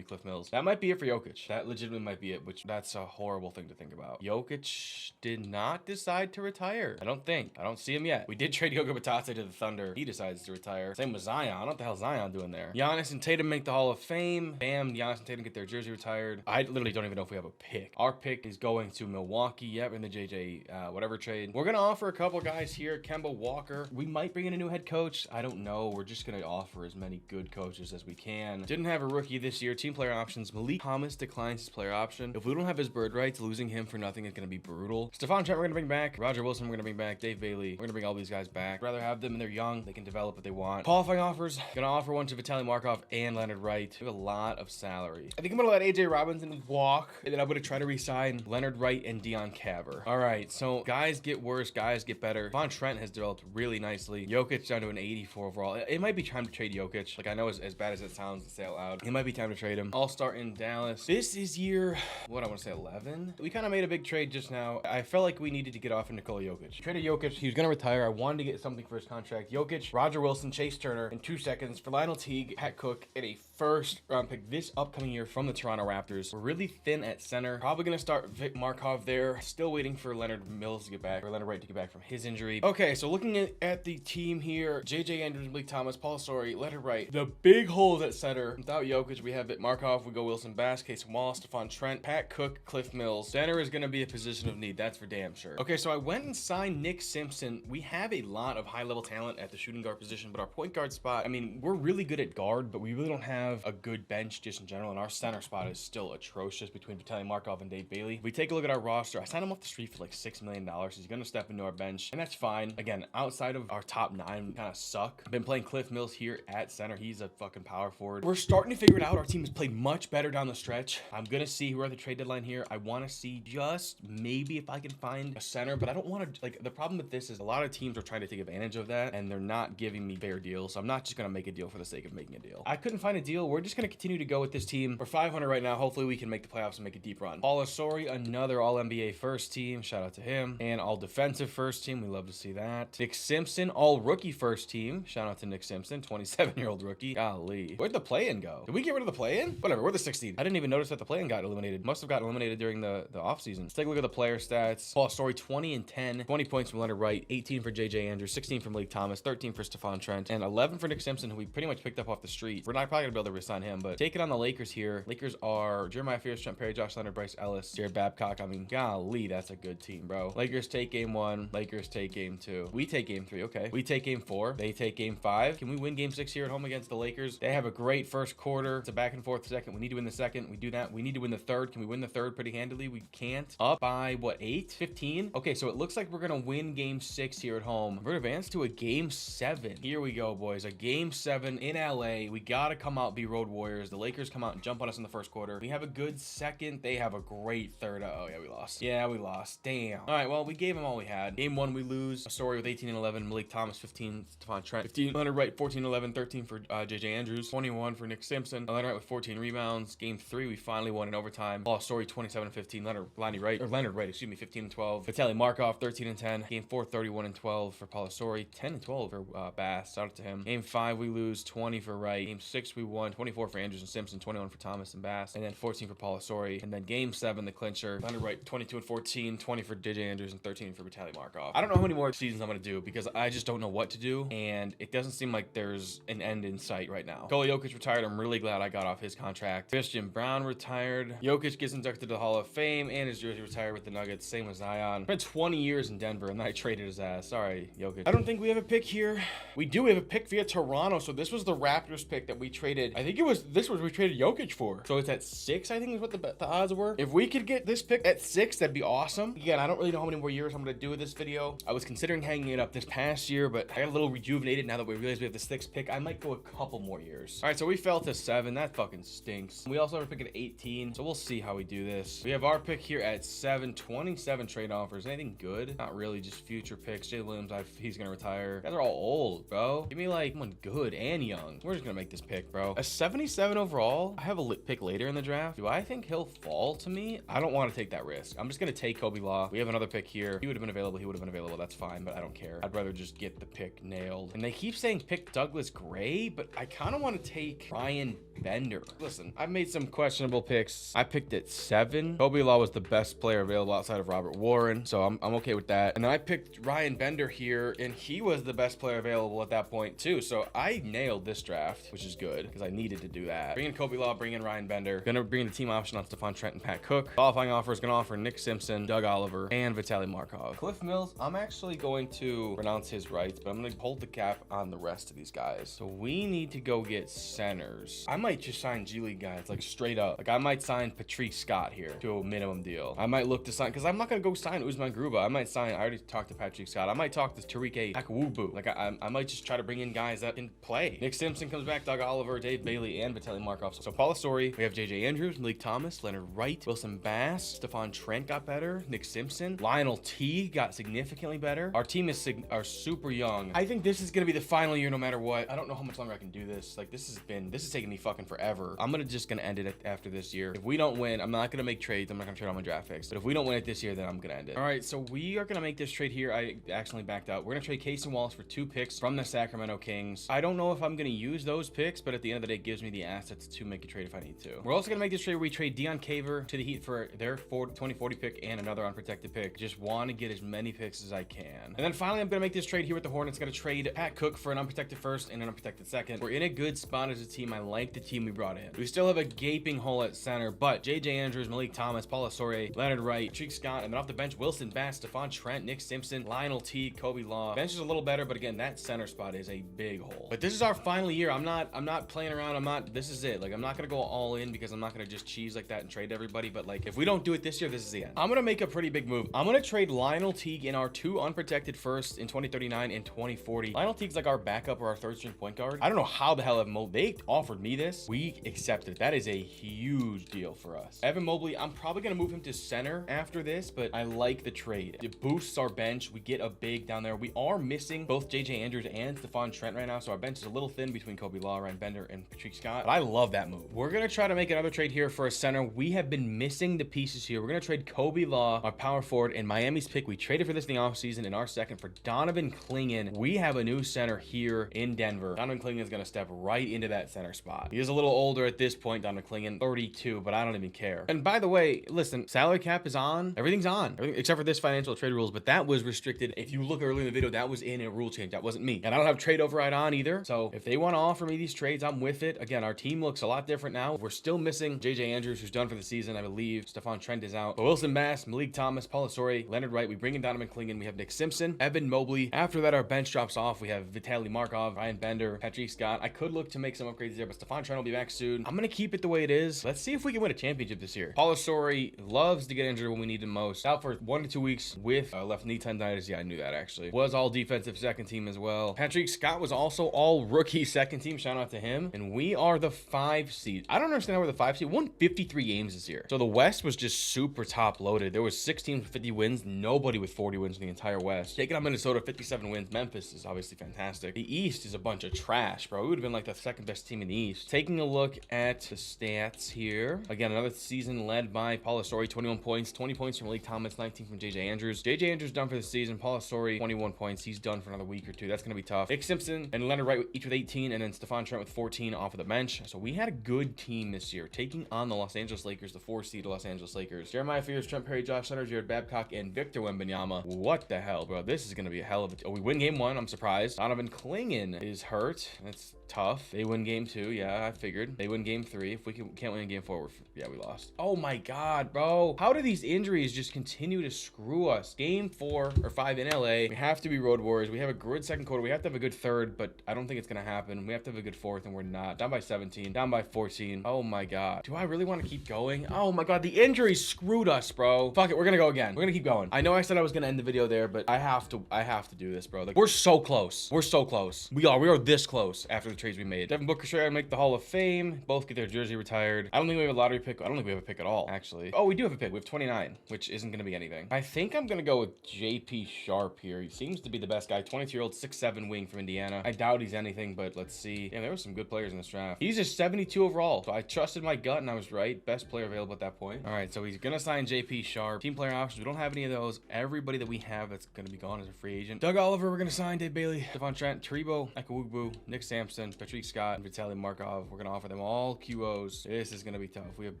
Cliff Mills. That might be it for Jokic. That legitimately might be it, which that's a horrible thing to think about. Jokic did not decide to retire. I don't think. I don't see him yet. We did trade Goga Batate to the Thunder. He decides to retire. Same with Zion. I don't know what the hell Zion doing there. Giannis and Tatum make the Hall of Fame. Bam. Giannis and Tatum get their jersey retired. I literally don't even know if we have a pick. Our pick is going to Milwaukee. Yep, in the JJ whatever trade. We're gonna offer a couple guys here. Kemba Walker. We might bring in a new head coach. I don't know. We're just gonna offer as many good coaches as we can. Didn't have a rookie this year. Team player options. Malik Thomas declines his player option. If we don't have his bird rights, losing him for nothing is gonna be brutal. Stephon Trent we're gonna bring back. Roger Wilson we're gonna bring back. Dave Bailey. We're gonna bring all these guys back. Rather have them and they're young. They can develop what they want. Qualifying offers. Gonna offer one to Vitaly Markov and Leonard Wright. We have a lot of salary. I think I'm gonna let AJ Robinson walk, and then I'm gonna try to re-sign Leonard Wright and Dion Caver. All right, so guys get worse, guys get better. Von Trent has developed really nicely. Jokic down to an 84 overall. It might be time to trade Jokic. Like, I know as bad as it sounds to say out loud, it might be time to trade him. All-star in Dallas. This is year, what I want to say, 11? We kind of made a big trade just now. I felt like we needed to get off of Nikola Jokic. Traded Jokic. He was gonna retire. I wanted to get something for his contract. Jokic, Roger Wilson, Chase Turner in 2 seconds for Lionel Teague, Pat Cook, and a first-round pick this upcoming year from the Toronto Raptors. We're really thin at center. Probably gonna start Vic Markov there. Still waiting for Leonard Mills to get back, or Leonard Wright to get back from his injury. Okay, so looking at the team here, JJ Andrews, Malik Thomas, Paul Story, Leonard Wright. The big holes at center. Without Jokic, we have Vic Markov. We go Wilson Bass, Case Wall, Stephon Trent, Pat Cook, Cliff Mills. Center is gonna be a position of need. That's for damn sure. Okay, so I went and signed Nick Simpson. We have a lot of high-level talent at the shooting guard position, but our point guard spot, I mean, we're really good at guard, but we really don't have a good bench just in general, and our center spot is still atrocious between Vitaly Markov and Dave Bailey. If we take a look at our roster, I signed him off the street for like $6 million. He's gonna step into our bench, and that's fine. Again, outside of our top 9, we kind of suck. I've been playing Cliff Mills here at center. He's a fucking power forward. We're starting to figure it out. Our team has played much better down the stretch. I'm gonna see who are the trade deadline here. I want to see just maybe if I can find a center, but I don't want to, like, the problem with this is a lot of teams are trying to take advantage of that, and they're not giving me fair deals, so I'm not just gonna make a deal for the sake of making a deal. I couldn't find a deal. We're just gonna continue to go with this team. We're 500 right now. Hopefully we can make the playoffs and make a deep run. Paul Asori, another all-NBA first team. Shout out to him. And all-defensive first team. We love to see that. Nick Simpson, all-rookie first team. Shout out to Nick Simpson, 27-year-old rookie. Golly. Where'd the play-in go? Did we get rid of the play-in? Whatever, we're the 16th. I didn't even notice that the play-in got eliminated. Must have gotten eliminated during the offseason. Let's take a look at the player stats. Paul Asori, 20 and 10. 20 points from Leonard Wright. 18 for JJ Andrews. 16 from Malik Thomas. 13 for Stephon Trent. And 11 for Nick Simpson, who we pretty much picked up off the street. We're not probably gonna be able to resign him, but taking on the Lakers here. Lakers are Jeremiah Fierce, Trent Perry, Josh Leonard, Bryce Ellis, Jared Babcock. I mean, golly, that's a good team, bro. Lakers take game 1. Lakers take game 2. We take game 3. Okay. We take game 4. They take game 5. Can we win game 6 here at home against the Lakers? They have a great first quarter. It's a back and forth second. We need to win the second. We do that. We need to win the third. Can we win the third pretty handily? We can't. Up by what, 8? 15? Okay, so it looks like we're gonna win game 6 here at home. We're gonna advance to a game 7. Here we go, boys. A game 7 in LA. We gotta come out, be road warriors. The Lakers come out and jump on us in the first quarter. We have a good second. They have a great third. Oh yeah, we lost. Yeah, we lost. Damn. All right, well, we gave them all we had. Game 1, we lose. Story with 18 and 11. Malik Thomas, 15. Stephon Trent, 15. Leonard Wright, 14, 11, 13 for JJ Andrews. 21 for Nick Simpson. Leonard Wright with 14 rebounds. Game 3, we finally won in overtime. Paul Story, 27 and 15. Leonard Wright, excuse me, 15 and 12. Vitaly Markov, 13 and 10. Game 4, 31 and 12 for Paul Story. 10 and 12 for Bass. Shout out to him. Game 5, we lose. 20 for Wright. Game 6, we won. 24 for Andrews and Simpson. 21 for Thomas and Bass. And then 14 for Paul Asori. And then game 7, the clincher. Leonard Wright, 22 and 14. 20 for JJ Andrews and 13 for Vitaly Markov. I don't know how many more seasons I'm going to do because I just don't know what to do. And it doesn't seem like there's an end in sight right now. Nikola Jokic retired. I'm really glad I got off his contract. Christian Brown retired. Jokic gets inducted to the Hall of Fame and his jersey retired with the Nuggets. Same as Zion. Spent 20 years in Denver and then I traded his ass. Sorry, Jokic. I don't think we have a pick here. We do have a pick via Toronto. So this was the Raptors pick that we traded. I think we traded Jokic for. So it's at 6, I think is what the odds were. If we could get this pick at 6, that'd be awesome. Again, I don't really know how many more years I'm going to do with this video. I was considering hanging it up this past year, but I got a little rejuvenated now that we realized we have the 6th pick. I might go a couple more years. All right, so we fell to 7. That fucking stinks. We also have a pick at 18, so we'll see how we do this. We have our pick here at 7. 27 trade offers. Anything good? Not really, just future picks. Jay Williams, he's going to retire. You guys are all old, bro. Give me like someone good and young. We're just going to make this pick, bro. A 77 overall. I have a pick later in the draft. Do I think he'll fall to me? I don't want to take that risk. I'm just going to take Kobe Law. We have another pick here. He would have been available. He would have been available. That's fine, but I don't care. I'd rather just get the pick nailed. And they keep saying pick Douglas Gray, but I kind of want to take Ryan Bender. Listen, I've made some questionable picks. I picked at 7. Kobe Law was the best player available outside of Robert Warren, so I'm okay with that. And then I picked Ryan Bender here, and he was the best player available at that point too. So I nailed this draft, which is good because I needed to do that. Bring in Kobe Law, bring in Ryan Bender. Gonna bring the team option on Stephon Trent and Pat Cook. Qualifying offer is gonna offer Nick Simpson, Doug Oliver, and Vitaly Markov. Cliff Mills, I'm actually going to pronounce his rights, but I'm going to hold the cap on the rest of these guys. So we need to go get centers. I might just sign G League guys, like straight up. Like I might sign Patrick Scott here to a minimum deal. I might look to sign, because I'm not going to go sign Usman Garuba. I might sign, I already talked to Patrick Scott. I might talk to Tariq Akawubu. Like I might just try to bring in guys that can play. Nick Simpson comes back, Doug Oliver, Dave Bailey, and Vitaly Markov. So Paul Asori, we have JJ Andrews, Malik Thomas, Leonard Wright, Wilson Bass, Stephon Trent got better, Nick Simpson, Lionel T got significantly better. Our team is super young. I think this is gonna be the final year no matter what. I don't know how much longer I can do this. Like this is taking me fucking forever. I'm just gonna end it after this year. If we don't win, I'm not gonna make trades. I'm not gonna trade all my draft picks. But if we don't win it this year, then I'm gonna end it. All right, so we are gonna make this trade here. I accidentally backed out. We're gonna trade Case and Wallace for 2 picks from the Sacramento Kings. I don't know if I'm gonna use those picks, but at the end of the day, it gives me the assets to make a trade if I need to. We're also gonna make this trade where we trade Dion Caver to the Heat for their 2040 pick and another unprotected pick. Just want to get as many picks as I can. And then finally, I'm gonna make this trade here with the Hornets. Gonna trade Pat Cook for an unprotected first and an unprotected second. We're in a good spot as a team. I like the team we brought in. We still have a gaping hole at center, but JJ Andrews, Malik Thomas, Paul Asore, Leonard Wright, Patrick Scott, and then off the bench, Wilson Bass, Stephon Trent, Nick Simpson, Lionel T, Kobe Law. Bench is a little better, but again, that center spot is a big hole. But this is our final year. I'm not playing around. This is it. Like, I'm not gonna go all in because I'm not gonna just cheese like that and trade everybody. But like, if we don't do it this year, this is the end. I'm gonna make a pretty big move. I'm gonna trade Lionel Teague in our 2 unprotected firsts in 2039 and 2040. Lionel Teague's like our backup or our 3rd string point guard. I don't know how the hell they offered me this. We accepted. That is a huge deal for us. Evan Mobley, I'm probably gonna move him to center after this, but I like the trade. It boosts our bench. We get a big down there. We are missing both JJ Andrews and Stephon Trent right now, so our bench is a little thin between Kobe Law, Ryan Bender, and Patrick Scott. But I love that move. We're gonna try to make another trade here for a center. We have been missing the pieces here. We're gonna trade Kobe Law, our power forward, and Miami's pick. We traded for this in the offseason in our second for Donovan Clingan. We have a new center here in Denver. Donovan Clingan is gonna step right into that center spot. He is a little older at this point, Donovan Clingan, 32, but I don't even care. And by the way, listen, salary cap is on. Everything's on, except for this financial trade rules, but that was restricted. If you look early in the video, that was in a rule change. That wasn't me. And I don't have trade override on either. So if they want to offer me these trades, I'm with it. Again, our team looks a lot different now. We're still missing JJ Andrews, who's done for the season, I believe. Stephon Trent is out. But Wilson Bass, Malik Thomas, Paul Asore, Leonard Wright. We bring in Donovan Clingan. We have Nick Simpson, Evan Mobley. After that, our bench drops off. We have Vitaly Markov, Ryan Bender, Patrick Scott. I could look to make some upgrades there, but Stephon Trent will be back soon. I'm going to keep it the way it is. Let's see if we can win a championship this year. Paul Asore loves to get injured when we need him most. Out for 1 to 2 weeks with left knee tendonitis. Yeah, I knew that actually. Was all defensive second team as well. Patrick Scott was also all rookie second team. Shout out to him. And we are the 5 seed. I don't understand how we're the 5 seed. Won 53 games this year. So the West was just super top loaded. There was 6 teams with 50 wins. Nobody with 40 wins in the entire West. Taking out Minnesota, 57 wins. Memphis is obviously fantastic. The East is a bunch of trash, bro. We would have been like the 2nd best team in the East. Taking a look at the stats here. Again, another season led by Paul Asore, 21 points. 20 points from Malik Thomas, 19 from JJ Andrews. JJ Andrews done for the season. Paul Asore, 21 points. He's done for another week or two. That's going to be tough. Nick Simpson and Leonard Wright each with 18, and then Stephon Trent with 14 off of the bench. So we had a good team this year, taking on the Los Angeles Lakers, the 4 seed Los Angeles Lakers. Jeremiah Fears, Trent Perry, Josh Center, Jared Babcock, and Victor Wembanyama. What the hell, bro? This is going to be a hell of a... Oh, we win game 1. I'm surprised. Donovan Clingan is hurt. That's tough. They win game 2. Yeah, I figured. They win game 3. If we can't win game 4, yeah, we lost. Oh my God, bro. How do these injuries just continue to screw us? Game 4 or 5 in LA. We have to be road warriors. We have a good second quarter. We have to have a good third, but I don't think it's going to happen. We have to have a good fourth, and we're not. Down by 17. Down by 14. Oh my God. Do I really want to keep going? Oh my God. The injuries screwed us, bro. Fuck it. We're going to go again. We're going to keep going. I know I said I was going to end the video there, but I have to do this, bro. Like, we're so close. We're so close. We are this close after the trades we made. Devin Booker should make the Hall of Fame. Both get their jersey retired. I don't think we have a lottery pick. I don't think we have a pick at all, actually. Oh, we do have a pick. We have 29, which isn't going to be anything. I think I'm going to go with JP Sharp here. He seems to be the best guy. 22-year-old, 6'7" wing from Indiana. I doubt he's anything, but let's see. Yeah, there were some good players in this draft. He's a 72 overall, so I trusted my gut, and I was right. Best player available at that point. All right, so he's going to sign JP Sharp. Team player options. We don't have any of those. Everybody that we have that's going to be gone as a free agent. Doug Oliver, we're going to sign. Dave Bailey, Stephon Trent, Taribo, Akawubu, Nick Sampson, Patrick Scott, and Vitaly Markov. We're going to offer them all QOs. This is going to be tough. We have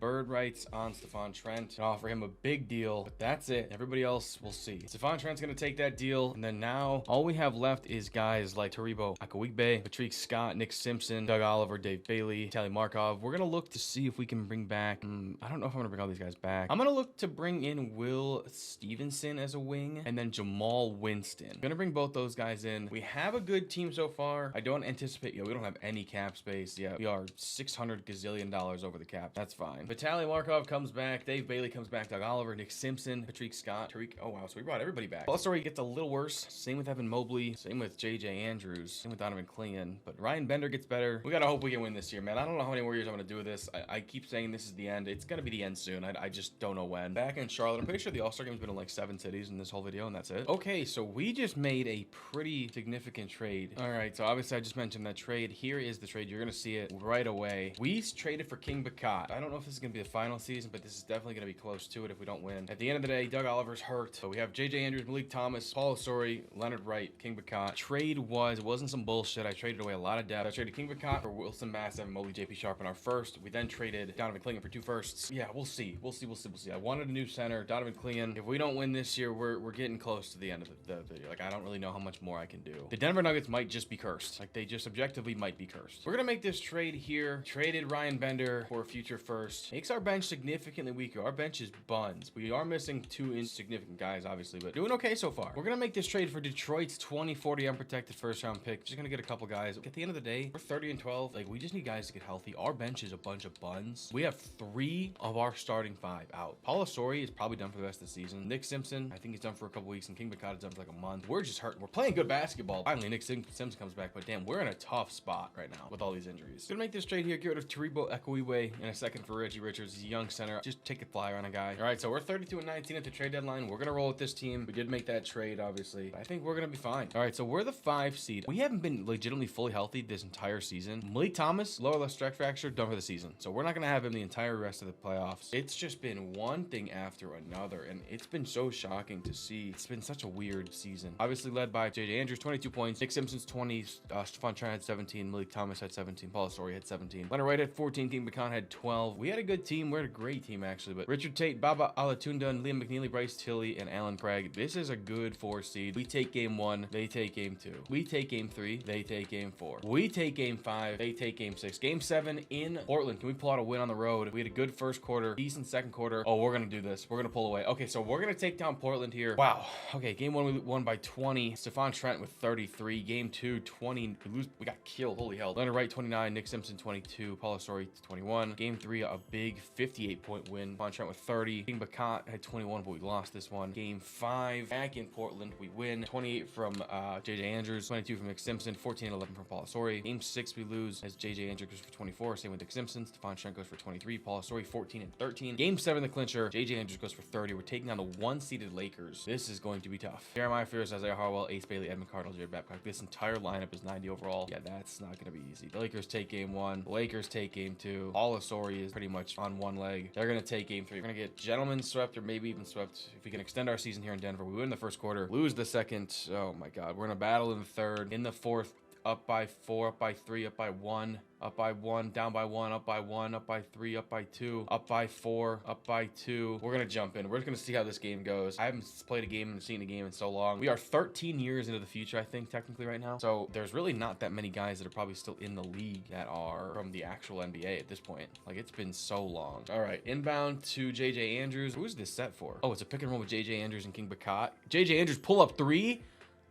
bird rights on Stephon Trent. Gonna offer him a big deal, but that's it. Everybody else, we'll see. Stephon Trent's going to take that deal, and then now all we have left is guys like Taribo, Akawigbe, Patrick Scott, Nick Simpson, Doug Oliver, Dave Bailey, Vitaly Markov. We're going to look to see if we can bring back... I don't know if I'm going to bring all these guys back. I'm going to look to bring in Will Stevenson as a wing. Wing, and then Jamal Winston. Gonna bring both those guys in. We have a good team so far. I don't anticipate, we don't have any cap space yet. We are $600 gazillion over the cap. That's fine. Vitaly Markov comes back. Dave Bailey comes back. Doug Oliver, Nick Simpson, Patrick Scott, Tariq. Oh, wow. So we brought everybody back. Plus, story gets a little worse. Same with Evan Mobley. Same with JJ Andrews. Same with Donovan Clean. But Ryan Bender gets better. We gotta hope we can win this year, man. I don't know how many more years I'm gonna do this. I keep saying this is the end. It's gonna be the end soon. I just don't know when. Back in Charlotte, I'm pretty sure the All-Star game's been in like 7 cities in this whole video, and that's it. Okay, so we just made a pretty significant trade. All right, so obviously I just mentioned that trade. Here is the trade. You're gonna see it right away. We traded for King Bakat. I don't know if this is gonna be the final season, but this is definitely gonna be close to it if we don't win. At the end of the day, Doug Oliver's hurt. So we have JJ Andrews, Malik Thomas, Paul Osori, Leonard Wright, King Bakat. Trade it wasn't some bullshit. I traded away a lot of depth. I traded King Bakat for Wilson Mass, Evan Mobley, JP Sharp in our first. We then traded Donovan Clean for 2 firsts. Yeah, we'll see. We'll see. I wanted a new center, Donovan Clean. If we don't win this year, we're getting close to the end of the video. Like, I don't really know how much more I can do. The Denver Nuggets might just be cursed. Like, they just objectively might be cursed. We're gonna make this trade here. Traded Ryan Bender for a future first. Makes our bench significantly weaker. Our bench is buns. We are missing 2 insignificant guys, obviously, but doing okay so far. We're gonna make this trade for Detroit's 2040 unprotected first round pick. Just gonna get a couple guys. At the end of the day, we're 30 and 12. Like, we just need guys to get healthy. Our bench is a bunch of buns. We have 3 of our starting 5 out. Paul Osori is probably done for the rest of the season. Nick Simpson, I think he's done for a couple weeks, and King Bakat is done for like a month. We're just hurt. We're playing good basketball. Finally, Nick Simpson comes back, but damn, we're in a tough spot right now with all these injuries. Gonna make this trade here. Get rid of Taribo Ekwuiwe in a second for Reggie Richards. He's a young center. Just take a flyer on a guy. All right, so we're 32 and 19 at the trade deadline. We're gonna roll with this team. We did make that trade, obviously. I think we're gonna be fine. All right, so we're the 5 seed. We haven't been legitimately fully healthy this entire season. Malik Thomas, lower left strike fracture, done for the season. So we're not gonna have him the entire rest of the playoffs. It's just been one thing after another, and it's been so shocking to see. It's been such a weird season. Obviously led by JJ Andrews, 22 points. Nick Simpson's 20. Stephon Trent had 17. Malik Thomas had 17. Paul Osori had 17. Leonard Wright had 14. King Bakan had 12. We had a good team. We had a great team, actually. But Richard Tate, Baba Alatunda, and Liam McNeely, Bryce Tilley, and Alan Craig. This is a good 4 seed. We take game 1. They take game 2. We take game 3. They take game 4. We take game 5. They take game 6. Game 7 in Portland. Can we pull out a win on the road? We had a good first quarter, decent second quarter. Oh, we're going to do this. We're going to pull away. Okay, so we're going to take down Portland here. Wow. Okay, game 1 we won by 20. Stephon Trent with 33. Game 2, 20. We got killed. Holy hell. Leonard Wright, 29. Nick Simpson, 22. Paul Osori, 21. Game 3, a big 58-point win. Stephon Trent with 30. King Bakat had 21, but we lost this one. Game 5, back in Portland, we win. 28 from JJ Andrews, 22 from Nick Simpson, 14 and 11 from Paul Osori. Game 6, we lose as JJ Andrews goes for 24. Same with Nick Simpson. Stephon Trent goes for 23. Paul Osori, 14 and 13. Game 7, the clincher. JJ Andrews goes for 30. We're taking on the 1-seeded Lakers. This is going to be tough. Jeremiah Fears, Isaiah Harwell, Ace Bailey, Edmund Cardinal, Jared Babcock. This entire lineup is 90 overall. Yeah, that's not going to be easy. The Lakers take game 1. The Lakers take game 2. Paul Osori is pretty much on one leg. They're going to take game 3. We're going to get gentlemen swept, or maybe even swept if we can extend our season here in Denver. We win the first quarter, lose the second. Oh my God. We're in a battle in the third. In the fourth, up by 4, up by 3, up by 1, up by 1, down by 1, up by 1, up by 3, up by 2, up by 4, up by 2. We're going to jump in. We're just going to see how this game goes. I haven't played a game and seen a game in so long. We are 13 years into the future, I think, technically right now. So there's really not that many guys that are probably still in the league that are from the actual NBA at this point. Like, it's been so long. All right, inbound to JJ Andrews. Who's this set for? Oh, it's a pick and roll with JJ Andrews and King Bakat. JJ Andrews pull up 3.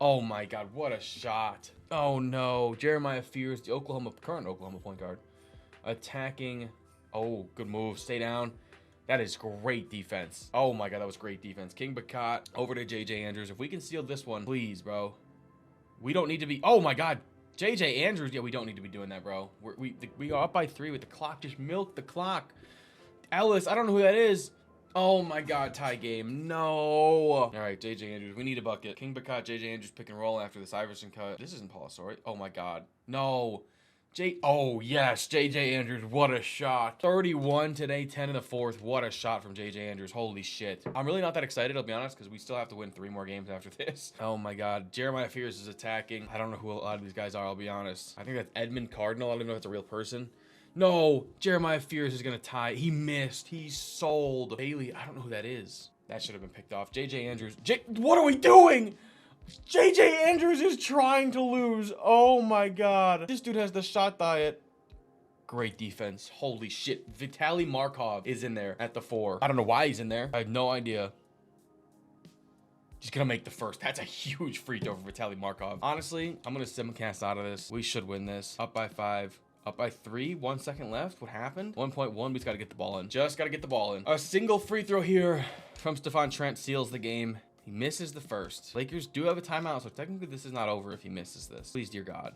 Oh my God, what a shot. Oh no, Jeremiah Fears, the current Oklahoma point guard, attacking. Oh, good move, stay down. That is great defense. Oh my God, that was great defense. King Bakat over to JJ Andrews. If we can steal this one, please, bro. We don't need to be, oh my God. JJ Andrews, yeah, we don't need to be doing that, bro. We are up by 3 with the clock, just milk the clock. Ellis, I don't know who that is. Oh my God, tie game. No. All right, JJ Andrews, we need a bucket. King Bakat, JJ Andrews pick and roll after this Iverson cut. This isn't Paul Osori. Oh my God. No. Oh yes, JJ Andrews, what a shot. 31 today, 10 in the fourth. What a shot from JJ Andrews. Holy shit. I'm really not that excited, I'll be honest, because we still have to win 3 more games after this. Oh my God. Jeremiah Fears is attacking. I don't know who a lot of these guys are, I'll be honest. I think that's Edmund Cardinal. I don't even know if it's a real person. No, Jeremiah Fears is going to tie. He missed. He's sold. Bailey, I don't know who that is. That should have been picked off. JJ Andrews. What are we doing? JJ Andrews is trying to lose. Oh my God. This dude has the shot diet. Great defense. Holy shit. Vitaly Markov is in there at the 4. I don't know why he's in there. I have no idea. He's gonna make the first. That's a huge free throw for Vitaly Markov. Honestly, I'm gonna simulcast out of this. We should win this. Up by 5. Up by 3, 1 second left. What happened? 1.1, we just gotta get the ball in. Just gotta get the ball in. A single free throw here from Stephon Trent seals the game. He misses the first. Lakers do have a timeout, so technically this is not over if he misses this. Please, dear God.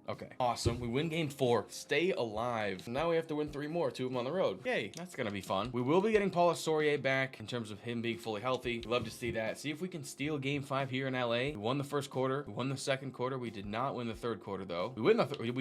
Okay, awesome. We win game 4. Stay alive. Now we have to win 3 more, 2 of them on the road. Yay, that's gonna be fun. We will be getting Paul Laurier back in terms of him being fully healthy. We'd love to see that. See if we can steal game 5 here in LA. We won the first quarter. We won the second quarter. We did not win the third quarter though. We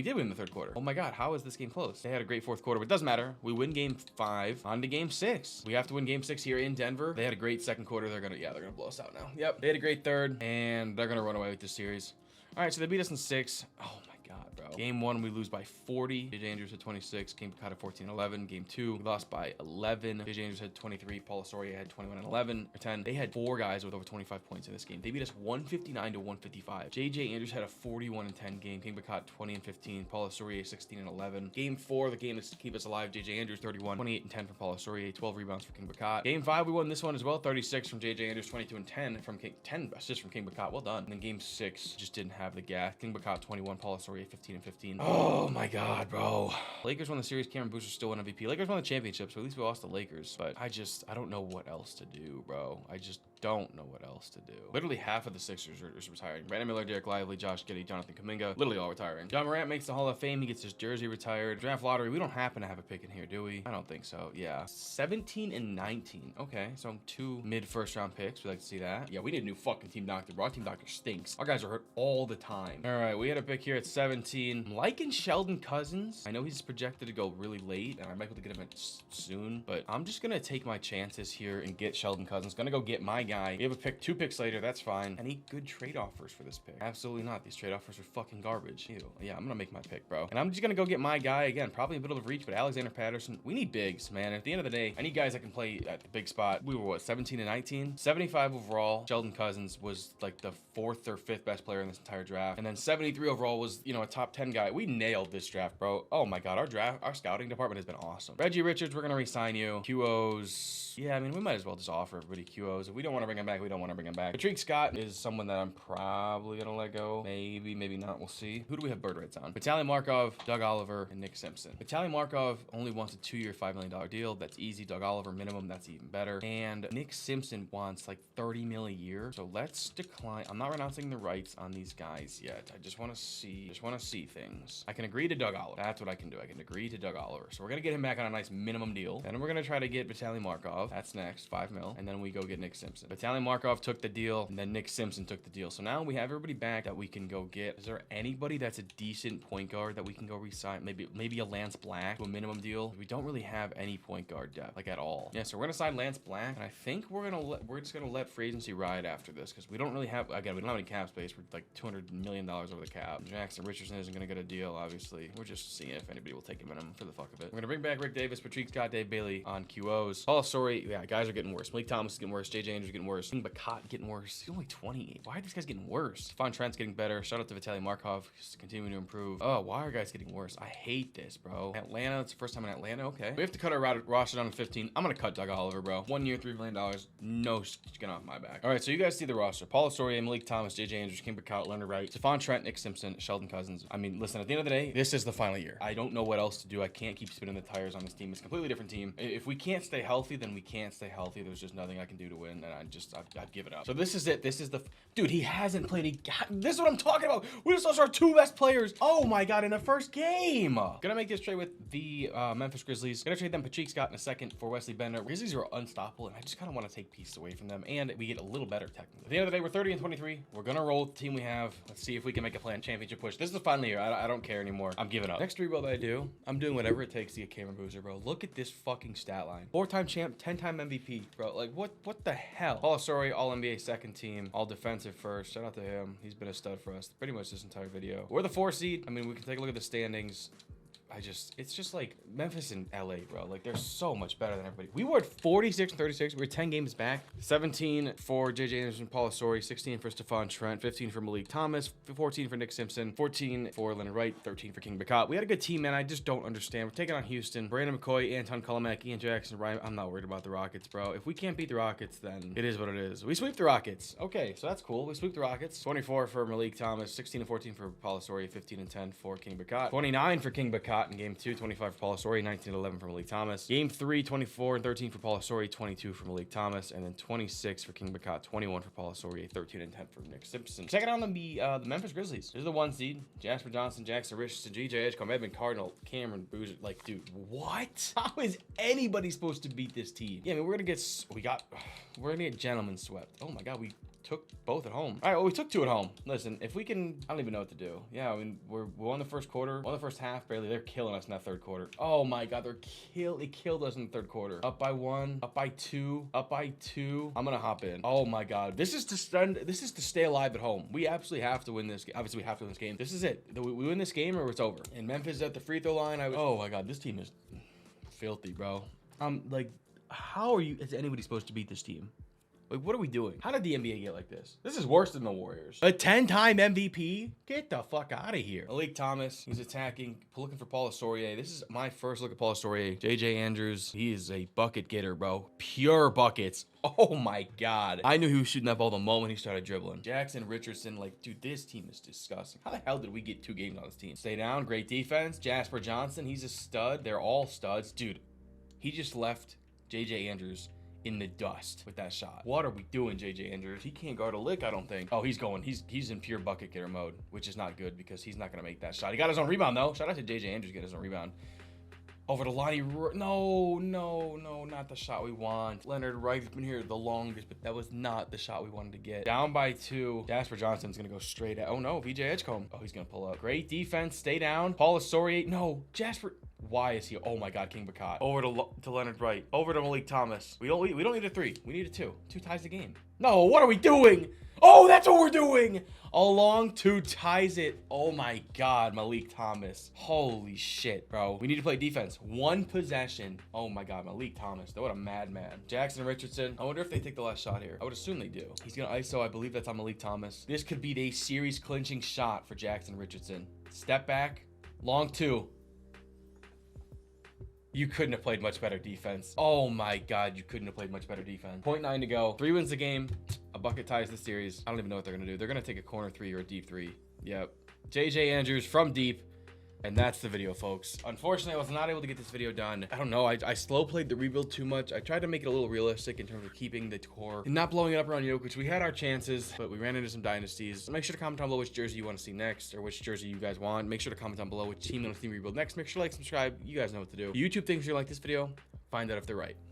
did win the third quarter. Oh my God, how is this game close? They had a great fourth quarter, but it doesn't matter. We win game 5. On to game 6. We have to win game 6 here in Denver. They had a great second quarter. They're gonna blow us out now. Yep, they had a great third, and they're gonna run away with this series. All right, so they beat us in 6. Oh my God, bro. Game 1, we lose by 40. JJ Andrews had 26. King Bakata 14-11. Game 2, we lost by 11. JJ Andrews had 23. Paul Laurier had 21 and 11 or 10. They had 4 guys with over 25 points in this game. They beat us 159 to 155. JJ Andrews had a 41 and 10 game. King Bakata 20 and 15. Paul Laurier 16 and 11. Game 4, the game is to keep us alive. JJ Andrews 31, 28 and 10 from Paul Laurier, 12 rebounds for King Bakata. Game 5, we won this one as well. 36 from JJ Andrews, 22 and 10 from 10 assists from King Bakata. Well done. And then game 6 just didn't have the gas. King Bakata 21, Paul Laurier 15 and 15. Oh my God, bro. Lakers won the series. Cameron Boozer still won MVP. Lakers won the championship, so at least we lost the Lakers. But I don't know what else to do, bro. I just don't know what else to do. Literally half of the Sixers are retiring. Brandon Miller, Derek Lively, Josh Giddey, Jonathan Kuminga, literally all retiring. John Morant makes the Hall of Fame. He gets his jersey retired. Draft lottery. We don't happen to have a pick in here, do we? I don't think so. Yeah. 17 and 19. Okay, so 2 mid-first round picks. We like to see that. Yeah, we need a new fucking team doctor, bro. Our team doctor stinks. Our guys are hurt all the time. All right, we had a pick here at 17. I'm liking Sheldon Cousins. I know he's projected to go really late, and I might be able to get him soon, but I'm just gonna take my chances here and get Sheldon Cousins. Gonna go get my guy. We have a pick 2 picks later. That's fine. Any good trade offers for this pick? Absolutely not. These trade offers are fucking garbage. Ew. Yeah, I'm gonna make my pick, bro. And I'm just gonna go get my guy again. Probably a bit of a reach, but Alexander Patterson. We need bigs, man. At the end of the day, I need guys that can play at the big spot. We were what, 17 and 19? 75 overall. Sheldon Cousins was like the 4th or 5th best player in this entire draft. And then 73 overall was, you know, a top 10 guy. We nailed this draft, bro. Oh my God, our scouting department has been awesome. Reggie Richards, we're gonna re-sign you. QOs. Yeah, I mean, we might as well just offer everybody QOs. If we don't want to bring him back, we don't want to bring him back. Patrick Scott is someone that I'm probably gonna let go. Maybe, maybe not. We'll see. Who do we have bird rates on? Vitaly Markov, Doug Oliver, and Nick Simpson. Vitaly Markov only wants a 2-year, $5 million deal. That's easy. Doug Oliver minimum. That's even better. And Nick Simpson wants like $30 million a year. So let's decline. I'm not renouncing the rights on these guys yet. I just want to see things. I can agree to Doug Oliver. That's what I can do. I can agree to Doug Oliver. So we're gonna get him back on a nice minimum deal. Then we're gonna try to get Vitaly Markov. That's next, $5 million. And then we go get Nick Simpson. Vitaly Markov took the deal, and then Nick Simpson took the deal. So now we have everybody back that we can go get. Is there anybody that's a decent point guard that we can go re-sign? Maybe a Lance Black to a minimum deal. We don't really have any point guard depth, like at all. Yeah, so we're gonna sign Lance Black, and I think we're just gonna let free agency ride after this because we don't really have. Again, we don't have any cap space. We're like $200 million over the cap. Jackson Richardson isn't gonna get a deal, obviously. We're just seeing if anybody will take him in him for the fuck of it. We're gonna bring back Rick Davis, Patrick Scott, Dave Bailey on QOs. Paul Laurier, yeah, guys are getting worse. Malik Thomas is getting worse. JJ Andrews is getting worse. King Bakata getting worse. He's only 28. Why are these guys getting worse? Stephon Trent's getting better. Shout out to Vitaly Markov, just continuing to improve. Oh, why are guys getting worse? I hate this, bro. Atlanta, it's the first time in Atlanta. Okay. We have to cut our roster down to 15. I'm gonna cut Doug Oliver, bro. 1 year, $3 million. No skin off my back. All right, so you guys see the roster. Paul Laurier, Malik Thomas, JJ Andrews, King Bakata, Leonard Wright, Stephon Trent, Nick Simpson, Sheldon Cousins. I mean, listen, at the end of the day, this is the final year. I don't know what else to do. I can't keep spinning the tires on this team. It's a completely different team. If we can't stay healthy, then we can't stay healthy. There's just nothing I can do to win, and I'd give it up. So this is it. This is the dude. He hasn't played. This is what I'm talking about. We just lost our 2 best players. Oh my God, in the first game. Gonna make this trade with the Memphis Grizzlies. Gonna trade them Patrick Scott in a second for Wesley Bender. Grizzlies are unstoppable, and I just kind of want to take pieces away from them, and we get a little better technically. At the end of the day, we're 30 and 23. We're gonna roll with the team we have. Let's see if we can make a plan championship push. This is the final year. I don't care anymore. I'm giving up. Next rebuild I do, I'm doing whatever it takes to get Cameron Boozer, bro. Look at this fucking stat line. 4-time champ, 10-time MVP, bro. Like what the hell? Paul Laurier, all NBA second team, all defensive first. Shout out to him. He's been a stud for us pretty much this entire video. We're the 4 seed. I mean, we can take a look at the standings. it's just like Memphis and LA, bro. Like, they're so much better than everybody. We were at 46-36. We were 10 games back. 17 for JJ Anderson, Paul Asori, 16 for Stephon Trent, 15 for Malik Thomas, 14 for Nick Simpson, 14 for Leonard Wright, 13 for King Bakat. We had a good team, man. I just don't understand. We're taking on Houston. Brandon McCoy, Anton Kolomek, Ian Jackson, Ryan. I'm not worried about the Rockets, bro. If we can't beat the Rockets, then it is what it is. We sweep the Rockets. Okay, so that's cool. We sweep the Rockets. 24 for Malik Thomas, 16 and 14 for Paul Asori, 15 and 10 for King Bakat. 29 for King Bakat in game 2, 25 for Paul Asori, 19 and 11 for Malik Thomas. Game 3, 24 and 13 for Paul Asori, 22 for Malik Thomas, and then 26 for King Bakat, 21 for Paul Asori, 13 and 10 for Nick Simpson. Check it out on the Memphis Grizzlies. There's the 1 seed. Jasper Johnson, Jackson Richardson, GJ Edgecombe, Edmund Cardinal, Cameron Boozer. Like, dude, what? How is anybody supposed to beat this team? Yeah, I mean, we're gonna get gentlemen swept. Oh my God, we took both at home. All right, well, we took 2 at home. Listen, if we can, I don't even know what to do. Yeah, I mean, we won the first quarter, won the first half, barely. They're killing us in that third quarter. Oh my God, they killed us in the third quarter. Up by 1, up by 2, up by 2. I'm gonna hop in. Oh my God, this is to stay alive at home. We absolutely have to win this game. Obviously, we have to win this game. This is it. We win this game or it's over. And Memphis at the free throw line. Oh my God, this team is filthy, bro. Like, how is anybody supposed to beat this team? Like, what are we doing? How did the NBA get like this? This is worse than the Warriors. A 10-time MVP? Get the fuck out of here. Malik Thomas, he's attacking, looking for Paul Asorier. This is my first look at Paul Asorier. JJ Andrews, he is a bucket getter, bro. Pure buckets. Oh my God. I knew he was shooting that ball the moment he started dribbling. Jackson Richardson, like, dude, this team is disgusting. How the hell did we get 2 games on this team? Stay down, great defense. Jasper Johnson, he's a stud. They're all studs. Dude, he just left JJ Andrews in the dust with that shot. What are we doing, JJ Andrews? He can't guard a lick, I don't think. Oh, he's in pure bucket getter mode, which is not good because he's not gonna make that shot. He got his own rebound though. Shout out to JJ Andrews getting his own rebound. Over to Lonnie. No, not the shot we want. Leonard Wright's been here the longest, but that was not the shot we wanted to get. Down by 2. Jasper Johnson's gonna go straight at. Oh no, VJ Edgecombe. Oh, he's gonna pull up. Great defense. Stay down. Paul Asori. No, Jasper. Why is he? Oh my God, King Bakat. Over to Leonard Wright. Over to Malik Thomas. We don't need a 3. We need a 2. 2 ties the game. No, what are we doing? Oh, that's what we're doing. Along 2 ties it. Oh my God, Malik Thomas. Holy shit, bro. We need to play defense. 1 possession. Oh my God, Malik Thomas. What a madman. Jackson Richardson. I wonder if they take the last shot here. I would assume they do. He's gonna ISO. I believe that's on Malik Thomas. This could be the series clinching shot for Jackson Richardson. Step back. Long 2. You couldn't have played much better defense. Oh my God, you couldn't have played much better defense. 0.9 to go. 3 wins the game. A bucket ties the series. I don't even know what they're gonna do. They're gonna take a corner 3 or a deep 3. Yep. JJ Andrews from deep. And that's the video, folks. Unfortunately, I was not able to get this video done. I don't know. I slow played the rebuild too much. I tried to make it a little realistic in terms of keeping the core and not blowing it up around Jokic. We had our chances, but we ran into some dynasties. So make sure to comment down below which jersey you want to see next or which jersey you guys want. Make sure to comment down below which team you want to see rebuild next. Make sure to like, subscribe. You guys know what to do. YouTube thinks you like this video. Find out if they're right.